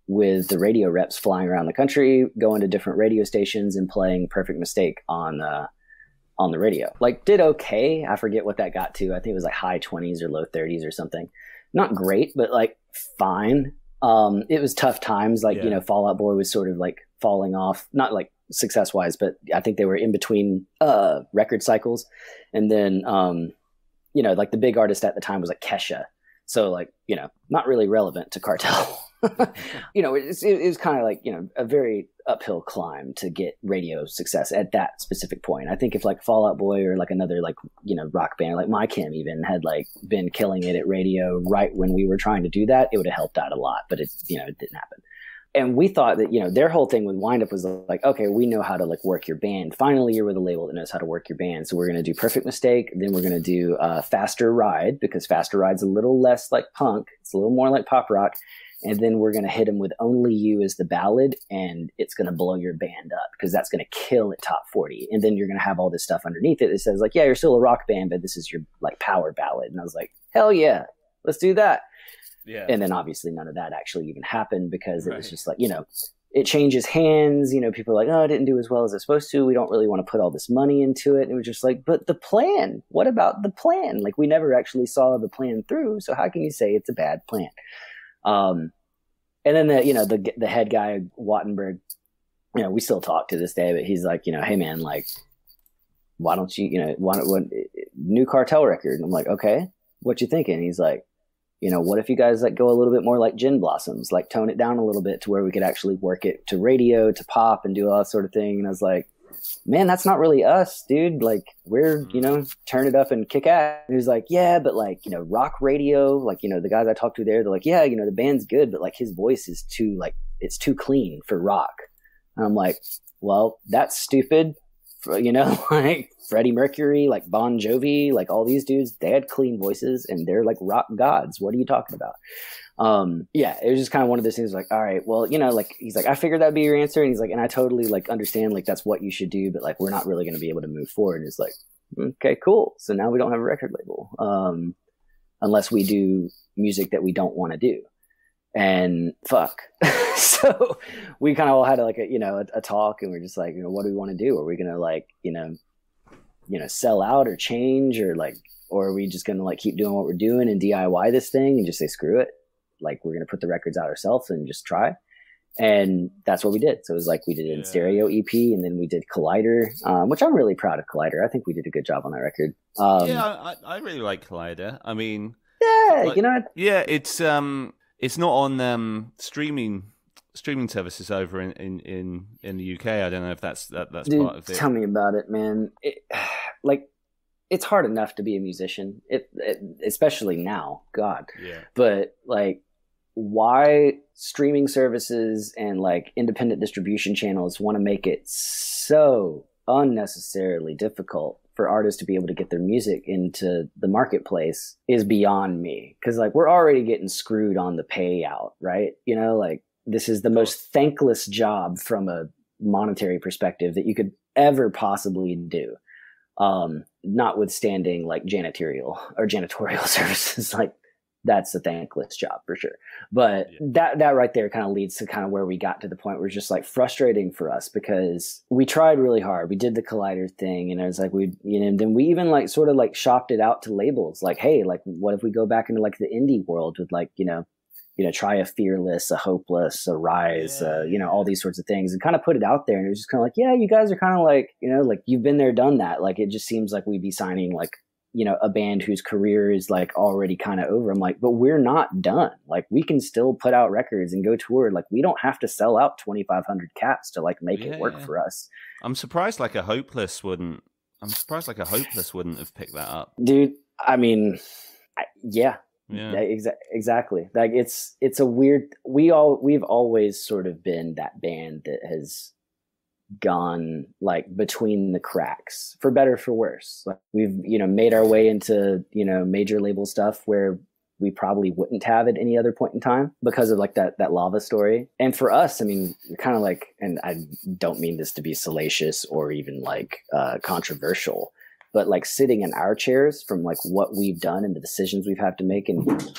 With the radio reps flying around the country, going to different radio stations and playing Perfect Mistake on the radio. Like did okay. I forget what that got to. I think it was like high 20s or low 30s or something. Not great, but like fine. It was tough times. Like, Fall Out Boy was sort of like falling off, not like success wise, but I think they were in between record cycles. And then, like the big artist at the time was like Kesha. So like, not really relevant to Cartel. It was kind of like, a very uphill climb to get radio success at that specific point. I think if like Fall Out Boy or like another like, rock band like My Chem even had like been killing it at radio right when we were trying to do that, it would have helped out a lot, but it didn't happen. And we thought that, their whole thing with Wind Up was like, okay, we know how to like work your band. Finally, you're with a label that knows how to work your band. So we're going to do Perfect Mistake. Then we're going to do Faster Ride, because Faster Ride's a little less like punk. It's a little more like pop rock. And then we're going to hit them with Only You as the ballad, and it's going to blow your band up because that's going to kill at top 40. And then you're going to have all this stuff underneath it that says like, yeah, you're still a rock band, but this is your like power ballad. And I was like, hell yeah, let's do that. Yeah. And then obviously none of that actually even happened because it was just like, it changes hands. People are like, oh, it didn't do as well as it's supposed to. We don't really want to put all this money into it. And it was just like, but the plan, what about the plan? Like we never actually saw the plan through. So how can you say it's a bad plan? And then the head guy, Wattenberg, we still talk to this day, but he's like, hey man, like, why don't you, want new Cartel record? And I'm like, okay, what you thinking? He's like, what if you guys like go a little bit more like Gin Blossoms, like tone it down a little bit to where we could actually work it to radio, to pop and do all that sort of thing. And I was like, man, that's not really us, dude. Like we're, turn it up and kick ass. And he was like, yeah, but like, rock radio, like, the guys I talked to there, they're like, yeah, the band's good, but like his voice is too, like, it's too clean for rock. And I'm like, well, that's stupid. Like Freddie Mercury, like Bon Jovi, like all these dudes, they had clean voices and they're like rock gods. What are you talking about? It was just kind of one of those things like, all right, well, like he's like, I figured that'd be your answer. And he's like, and I totally like understand like that's what you should do, but like we're not really going to be able to move forward. And it's like, okay, cool. So now we don't have a record label unless we do music that we don't want to do. And fuck. So we kind of all had like a talk, and we're just like, what do we want to do? Are we going to like, sell out or change, or are we just going to like keep doing what we're doing and DIY this thing and just say, screw it. Like we're going to put the records out ourselves and just try. And that's what we did. So it was like we did an in stereo EP, and then we did Collider, which I'm really proud of Collider. I think we did a good job on that record. I really like Collider. I mean, it's not on streaming services over in the UK. I don't know if that's Dude, part of it. Tell me about it, man. It's hard enough to be a musician, especially now. God. Yeah. But like, why streaming services and like independent distribution channels want to make it so unnecessarily difficult for artists to be able to get their music into the marketplace is beyond me. Cause like we're already getting screwed on the payout, right? Like this is the most thankless job from a monetary perspective that you could ever possibly do. Notwithstanding like janitorial services, like that's a thankless job for sure. But that right there kind of leads to kind of where we got to the point where it's just like frustrating for us because we tried really hard. We did the Collider thing, and it was like then we even like sort of like shopped it out to labels. Like, hey, like what if we go back into like the indie world with like, try a Fearless, a Hopeless, a Rise, all these sorts of things, and kind of put it out there. And it was just kind of like, yeah, you guys are kind of like, like you've been there, done that. Like, it just seems like we'd be signing like, a band whose career is like already kind of over. I'm like, but we're not done. Like, we can still put out records and go tour. Like, we don't have to sell out 2,500 caps to like make it work for us. I'm surprised like a Hopeless wouldn't have picked that up. Dude, I mean, yeah, exactly. Like, it's a weird, we've always sort of been that band that has gone like between the cracks, for better, for worse. Like, we've made our way into major label stuff where we probably wouldn't have at any other point in time because of like that Lava story. And for us, I mean, we're kind of like, and I don't mean this to be salacious or even like controversial, but like sitting in our chairs from like what we've done and the decisions we've had to make, and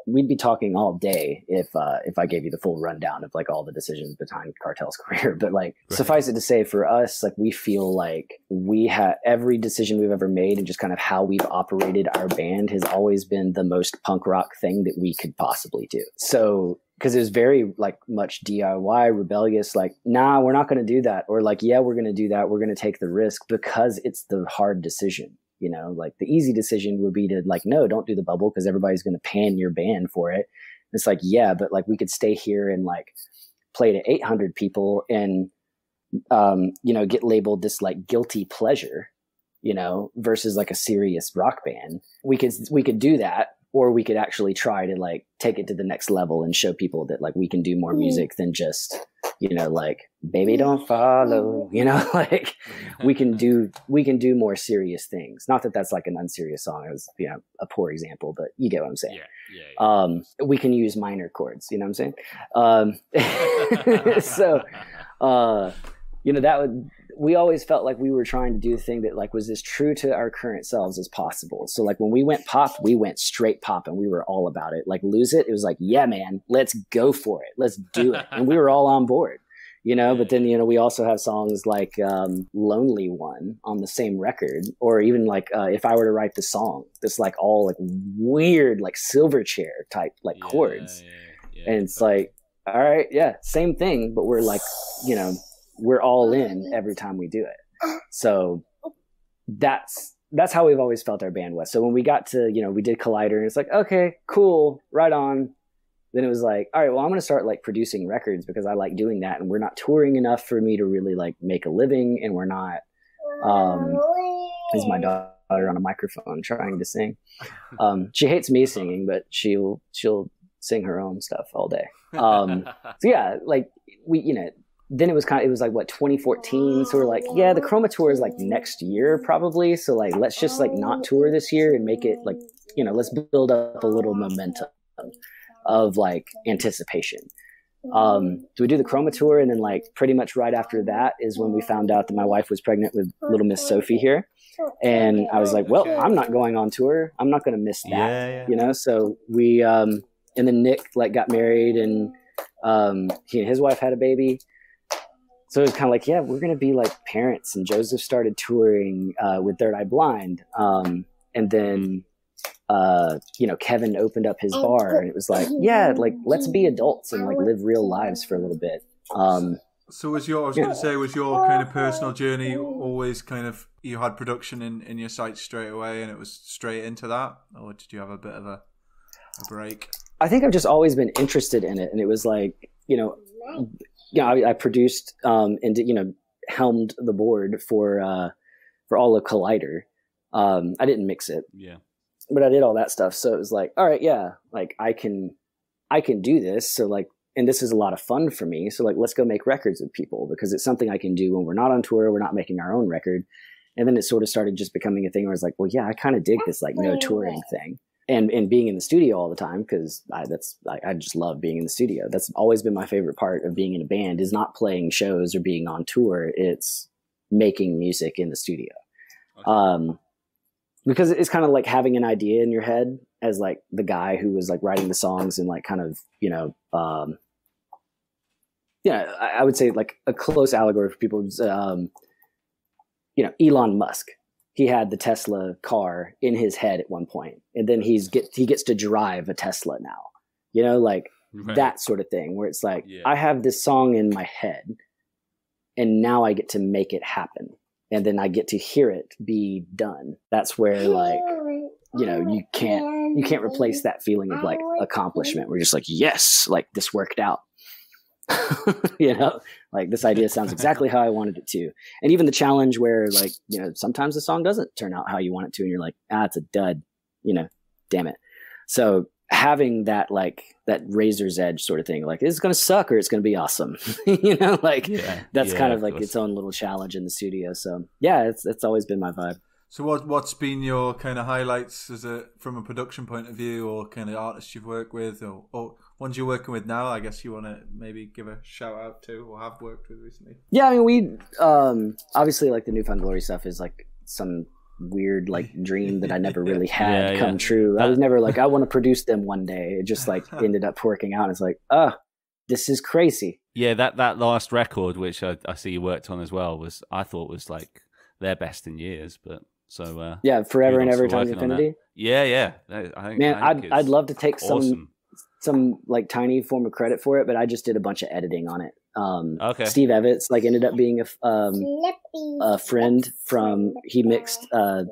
we'd be talking all day if I gave you the full rundown of like all the decisions behind Cartel's career. But like, suffice it to say, for us, like, we feel like we have every decision we've ever made and just kind of how we've operated our band has always been the most punk rock thing that we could possibly do. So, because it was very like much DIY, rebellious, like, nah, we're not going to do that. Or like, yeah, we're going to do that. We're going to take the risk because it's the hard decision. Like, the easy decision would be to like, no, don't do the bubble because everybody's going to pan your band for it. It's like, yeah, but like, we could stay here and like play to 800 people and, get labeled this like guilty pleasure, versus like a serious rock band. We could do that, or we could actually try to like take it to the next level and show people that like we can do more music than just, like, baby don't follow, like we can do more serious things. Not that that's like an unserious song. It was, a poor example, but you get what I'm saying. Yeah. We can use minor chords, you know what I'm saying? So, we always felt like we were trying to do the thing that like was as true to our current selves as possible. So like, when we went pop, we went straight pop, and we were all about it. Like, Lose It, it was like, yeah, man, let's go for it. Let's do it. And we were all on board, but then, we also have songs like Lonely One on the same record, or even like If I Were to Write the Song, it's like all like weird, like Silverchair type, like chords. And it's like, all right, yeah, same thing, but we're like, we're all in every time we do it. So that's how we've always felt our band was. So when we got to, we did Collider, and it's like, okay, cool, right on. Then it was like, all right, well, I'm going to start like producing records because I like doing that. And we're not touring enough for me to really like make a living. And we're not, is my daughter on a microphone trying to sing. She hates me singing, but she'll sing her own stuff all day. So yeah, like then it was like what, 2014. So we're like, yeah, the Chroma tour is like next year probably. So like, let's just like not tour this year and make it like, let's build up a little momentum of like anticipation. So we do the Chroma tour, and then like pretty much right after that is when we found out that my wife was pregnant with little Miss Sophie here. And I was like, well, I'm not going on tour. I'm not going to miss that, So we, and then Nick like got married, and he and his wife had a baby. So it was kind of like, yeah, we're going to be like parents. And Joseph started touring with Third Eye Blind. And then, Kevin opened up his bar, and it was like, yeah, like, let's be adults and like live real lives for a little bit. So was your kind of personal journey always kind of, you had production in your sights straight away and it was straight into that? Or did you have a bit of a break? I think I've just always been interested in it. And it was like, I produced and helmed the board for all of Collider. I didn't mix it, but I did all that stuff. So it was like, all right, yeah, like I can do this. So like, and this is a lot of fun for me. So like, let's go make records with people, because it's something I can do when we're not on tour. We're not making our own record. And then it sort of started just becoming a thing where it's like, well, yeah, I kind of dig this like no touring thing. And being in the studio all the time, because I just love being in the studio. That's always been my favorite part of being in a band, is not playing shows or being on tour. It's making music in the studio. Okay. Because it's kind of like having an idea in your head as like the guy who was like writing the songs, and like kind of, I would say like a close allegory for people is, Elon Musk. He had the Tesla car in his head at one point, and then he gets to drive a Tesla now. Like Right. That sort of thing where it's like, I have this song in my head and now I get to make it happen. And then I get to hear it be done. That's where like, you know, you can't replace that feeling of like accomplishment. We're just like, yes, like this worked out. You know, like this idea sounds exactly how I wanted it to. And even the challenge where like, you know, sometimes the song doesn't turn out how you want it to. And you're like, it's a dud, you know, damn it. So having that, like that razor's edge sort of thing, like it's going to suck or it's going to be awesome. You know, like that's kind of like its own little challenge in the studio. So yeah, it's always been my vibe. So what's been your kind of highlights as from a production point of view, or kind of artists you've worked with, or ones you're working with now? I guess you want to maybe give a shout out to or have worked with recently. Yeah, I mean, we obviously like the New Found Glory stuff is like some weird like dream that I never really had come true. I was never like, I want to produce them one day. It just like ended up working out. It's like, this is crazy. Yeah, that last record, which I see you worked on as well, I thought was like their best in years, but. So Forever and Ever Times Infinity. Yeah. I think I'd love to take some like tiny form of credit for it, but I just did a bunch of editing on it. Okay. Steve Evans like ended up being a friend he mixed From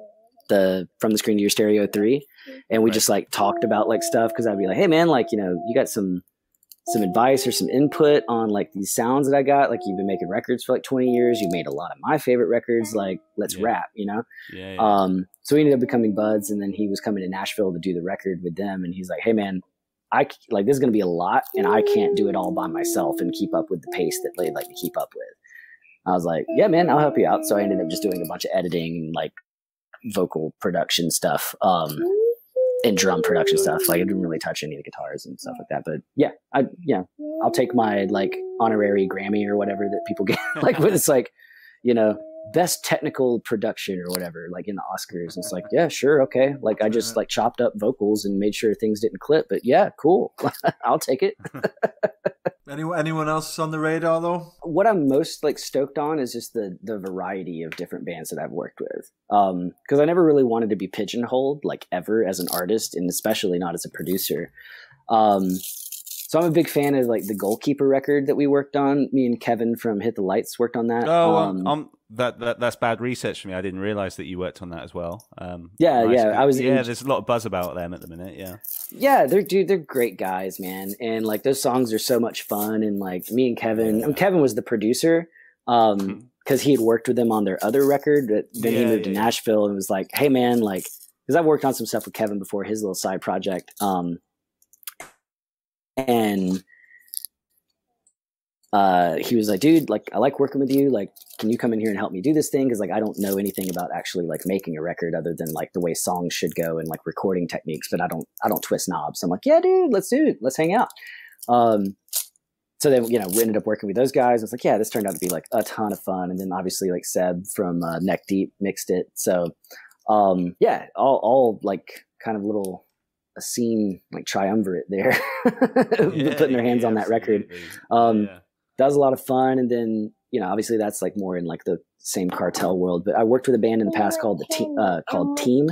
the Screen to Your Stereo 3, and we just like talked about like stuff because I'd be like, hey man, like, you know, you got some advice or some input on like these sounds that I got, like you've been making records for like 20 years. You made a lot of my favorite records. Like let's rap, you know? So we ended up becoming buds, and then he was coming to Nashville to do the record with them. And he's like, hey man, this is going to be a lot and I can't do it all by myself and keep up with the pace that they'd like to keep up with. I was like, yeah, man, I'll help you out. So I ended up just doing a bunch of editing and like vocal production stuff. And drum production stuff. Like I didn't really touch any of the guitars and stuff like that. But yeah, I'll take my like honorary Grammy or whatever that people get. Like when it's like, you know, best technical production or whatever, like in the Oscars. And it's like, yeah, sure, okay. Like I just like chopped up vocals and made sure things didn't clip. But yeah, cool. I'll take it. Anyone else on the radar though? What I'm most like stoked on is just the variety of different bands that I've worked with. Because I never really wanted to be pigeonholed like ever as an artist, and especially not as a producer. So I'm a big fan of like the Goalkeeper record that we worked on. Me and Kevin from Hit the Lights worked on that. That's bad research for me. I didn't realize that you worked on that as well. There's a lot of buzz about them at the minute. Yeah, they're great guys, man. And like those songs are so much fun. And like me and Kevin, Kevin was the producer because he had worked with them on their other record. But then he moved to Nashville and was like, hey man, like, because I've worked on some stuff with Kevin before, his little side project. And he was like, dude, like I like working with you. Like, can you come in here and help me do this thing? Because like I don't know anything about actually like making a record other than like the way songs should go and like recording techniques, but I don't twist knobs. So I'm like, yeah, dude, let's do it. Let's hang out. So then, you know, we ended up working with those guys. It's like, yeah, this turned out to be like a ton of fun. And then obviously like Seb from Neck Deep mixed it. So all like kind of little a scene like triumvirate there, putting their hands on that record. That was a lot of fun. And then, you know, obviously that's like more in like the same Cartel world, but I worked with a band in the past called Team,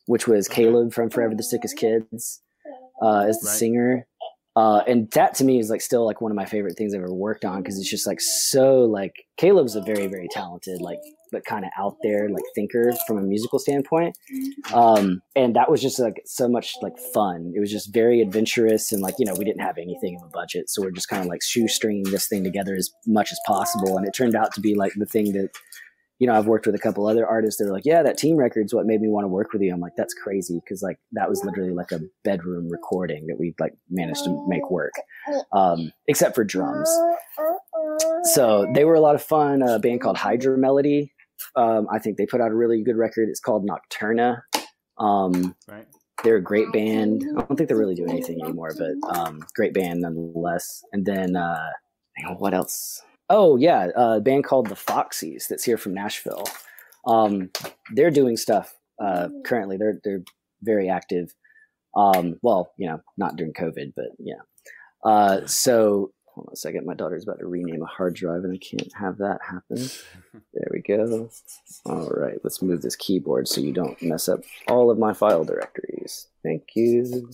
which was Caleb from Forever the Sickest Kids as the singer. And that to me is like still like one of my favorite things I've ever worked on, because it's just like so like Caleb's a very, very talented, like, but kind of out there like thinker from a musical standpoint. And that was just like so much like fun. It was just very adventurous, and like, you know, we didn't have anything of a budget, so we're just kind of like shoestringing this thing together as much as possible. And it turned out to be like the thing that, you know, I've worked with a couple other artists that are like, yeah, that Team record's what made me want to work with you. I'm like, that's crazy. Cause like that was literally like a bedroom recording that we like managed to make work, except for drums. So they were a lot of fun. A band called Hydra Melody. I think they put out a really good record. It's called Nocturna. They're a great band. I don't think they're really doing anything anymore, but great band nonetheless. And then what else? Oh yeah, a band called the Foxies that's here from Nashville. They're doing stuff currently. They're very active. Well, you know, not during COVID, but yeah. So hold on a second. My daughter's about to rename a hard drive, and I can't have that happen. There we go. All right, let's move this keyboard so you don't mess up all of my file directories. Thank you.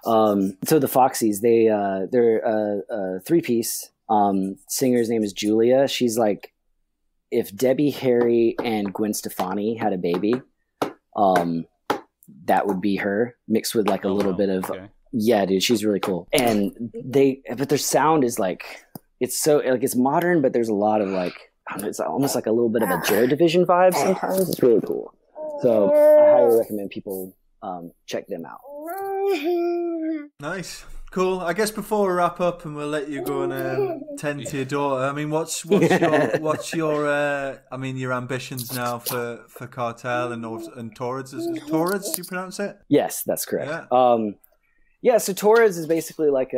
So the Foxies, they're a three-piece. Singer's name is Julia. She's like if Debbie Harry and Gwen Stefani had a baby, that would be her mixed with like a little bit of yeah, dude. She's really cool. And but their sound is like it's so like it's modern, but there's a lot of like I don't know, it's almost like a little bit of a Joy Division vibe sometimes. It's really cool. So I highly recommend people check them out. Nice, cool. I guess before we wrap up and we'll let you go and tend to your daughter. I mean, what's your I mean your ambitions now for Cartel and TAURIDS? Is it TAURIDS? Do you pronounce it? Yes, that's correct. Yeah. Yeah, so TAURIDS is basically like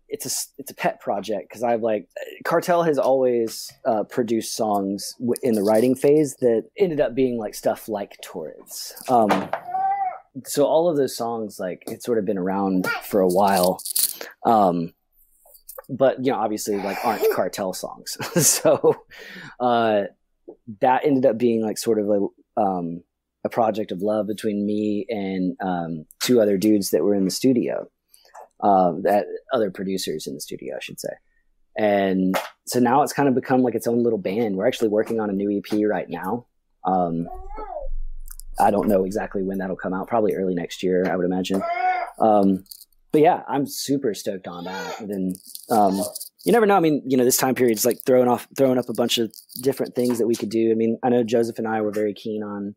it's a pet project because I've like Cartel has always produced songs in the writing phase that ended up being like stuff like TAURIDS. So all of those songs like it's sort of been around for a while, but you know obviously like aren't Cartel songs. So that ended up being like sort of a project of love between me and two other dudes that were in the studio, that other producers in the studio, I should say. And so now it's kind of become like its own little band. We're actually working on a new EP right now. I don't know exactly when that'll come out, probably early next year, I would imagine. But yeah, I'm super stoked on that. And then you never know. I mean, you know, this time period is like throwing up a bunch of different things that we could do. I mean, I know Joseph and I were very keen on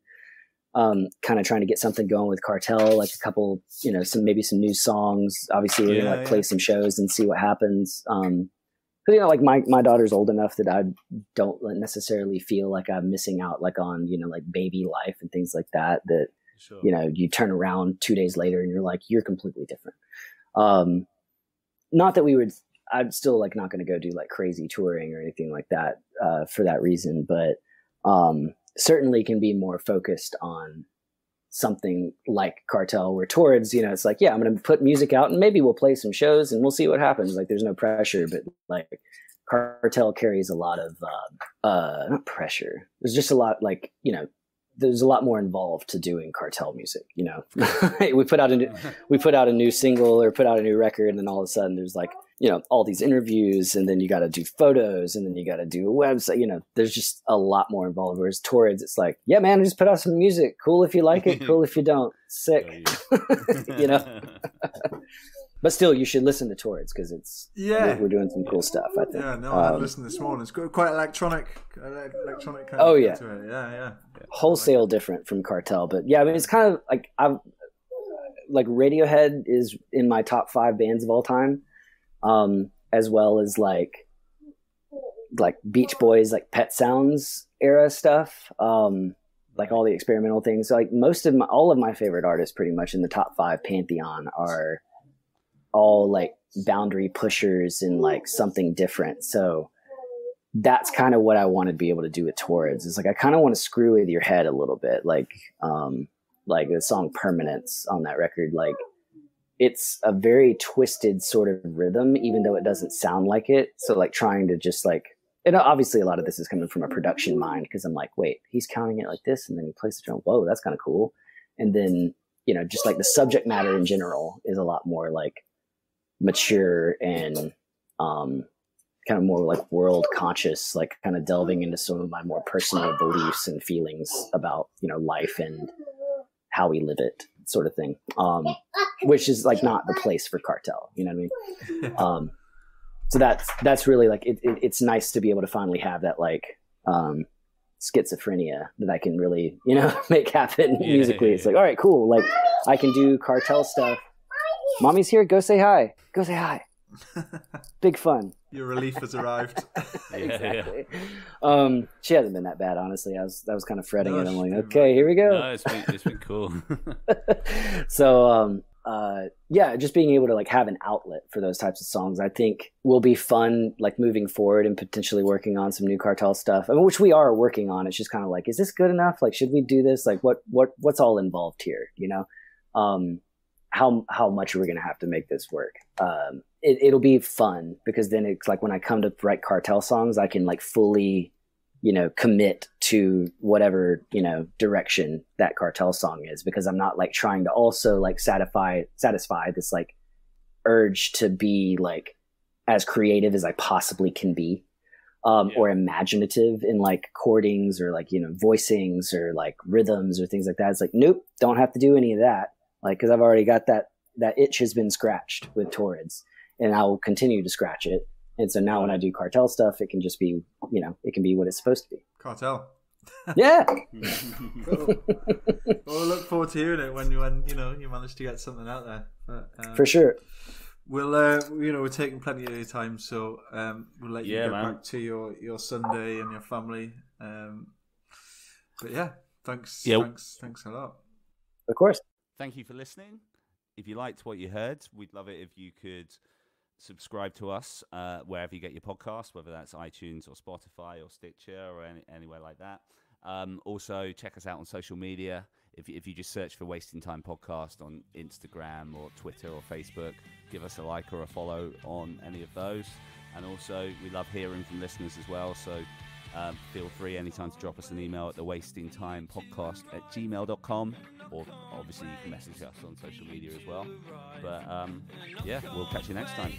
kind of trying to get something going with Cartel, like a couple, you know, maybe some new songs. Obviously, we're gonna like play some shows and see what happens. Because you know, like my daughter's old enough that I don't necessarily feel like I'm missing out, like on you know, like baby life and things like that. That you know, you turn around 2 days later and you're like, you're completely different. Not that I'm still like not going to go do like crazy touring or anything like that for that reason, but certainly can be more focused on something like Cartel where TAURIDS, you know, it's like, yeah, I'm going to put music out and maybe we'll play some shows and we'll see what happens. Like there's no pressure, but like Cartel carries a lot of, not pressure. There's just a lot like, you know, there's a lot more involved to doing Cartel music, you know. we put out a new single or put out a new record and then all of a sudden there's like, you know, all these interviews and then you got to do photos and then you got to do a website, you know, there's just a lot more involved. Whereas TAURIDS, it's like, yeah, man, just put out some music. Cool if you like it. Cool if you don't. Sick. You know, but still you should listen to TAURIDS because it's, we're doing some cool stuff, I think. Yeah, no, I listened this morning. It's got quite electronic kind of to it. Yeah. Wholesale different from Cartel, but yeah, I mean, it's kind of like like Radiohead is in my top 5 bands of all time. As well as like Beach Boys, like Pet Sounds era stuff, like all the experimental things. So like all of my favorite artists pretty much in the top 5 pantheon are all like boundary pushers and like something different. So that's kind of what I want to be able to do with TAURIDS. It's like I kind of want to screw with your head a little bit, like the song Permanence on that record, like it's a very twisted sort of rhythm, even though it doesn't sound like it. So like trying to just like, and obviously a lot of this is coming from a production mind because I'm like, wait, he's counting it like this. And then he plays the drum. Whoa, that's kind of cool. And then, you know, just like the subject matter in general is a lot more like mature and kind of more like world conscious, like kind of delving into some of my more personal beliefs and feelings about, you know, life and how we live it, sort of thing, which is like not the place for Cartel, you know what I mean? So that's really like it's nice to be able to finally have that like schizophrenia that I can really, you know, make happen musically. It's like, all right, cool, like I can do Cartel stuff. Mommy's here, go say hi. Big fun. Your relief has arrived. Exactly. She hasn't been that bad, honestly. I was kind of fretting it. I'm like, okay, here we go. No, it's been cool. So yeah, just being able to like have an outlet for those types of songs, I think will be fun, like moving forward and potentially working on some new Cartel stuff. I mean, which we are working on. It's just kind of like, is this good enough? Like, should we do this? Like, what's all involved here? You know, how much are we going to have to make this work? It'll be fun because then it's like when I come to write Cartel songs, I can like fully, commit to whatever, direction that Cartel song is, because I'm not like trying to also like satisfy this like urge to be like as creative as I possibly can be, or imaginative in like chordings or like, voicings or like rhythms or things like that. It's like, nope, don't have to do any of that. Like, cause I've already got that itch has been scratched with TAURIDS, and I will continue to scratch it. And so now when I do Cartel stuff, it can just be, it can be what it's supposed to be. Cartel. Yeah. Cool. Well, we'll look forward to hearing it when you manage to get something out there. But, for sure. We'll we're taking plenty of your time, so we'll let you get back to your Sunday and your family. But yeah, thanks a lot. Of course. Thank you for listening. If you liked what you heard, we'd love it if you could subscribe to us wherever you get your podcasts, whether that's iTunes or Spotify or Stitcher or anywhere like that. Also, check us out on social media. If you just search for Wasting Time Podcast on Instagram or Twitter or Facebook, give us a like or a follow on any of those. And also, we love hearing from listeners as well. So feel free anytime to drop us an email at thewastingtimepodcast@gmail.com, or obviously you can message us on social media as well. But we'll catch you next time.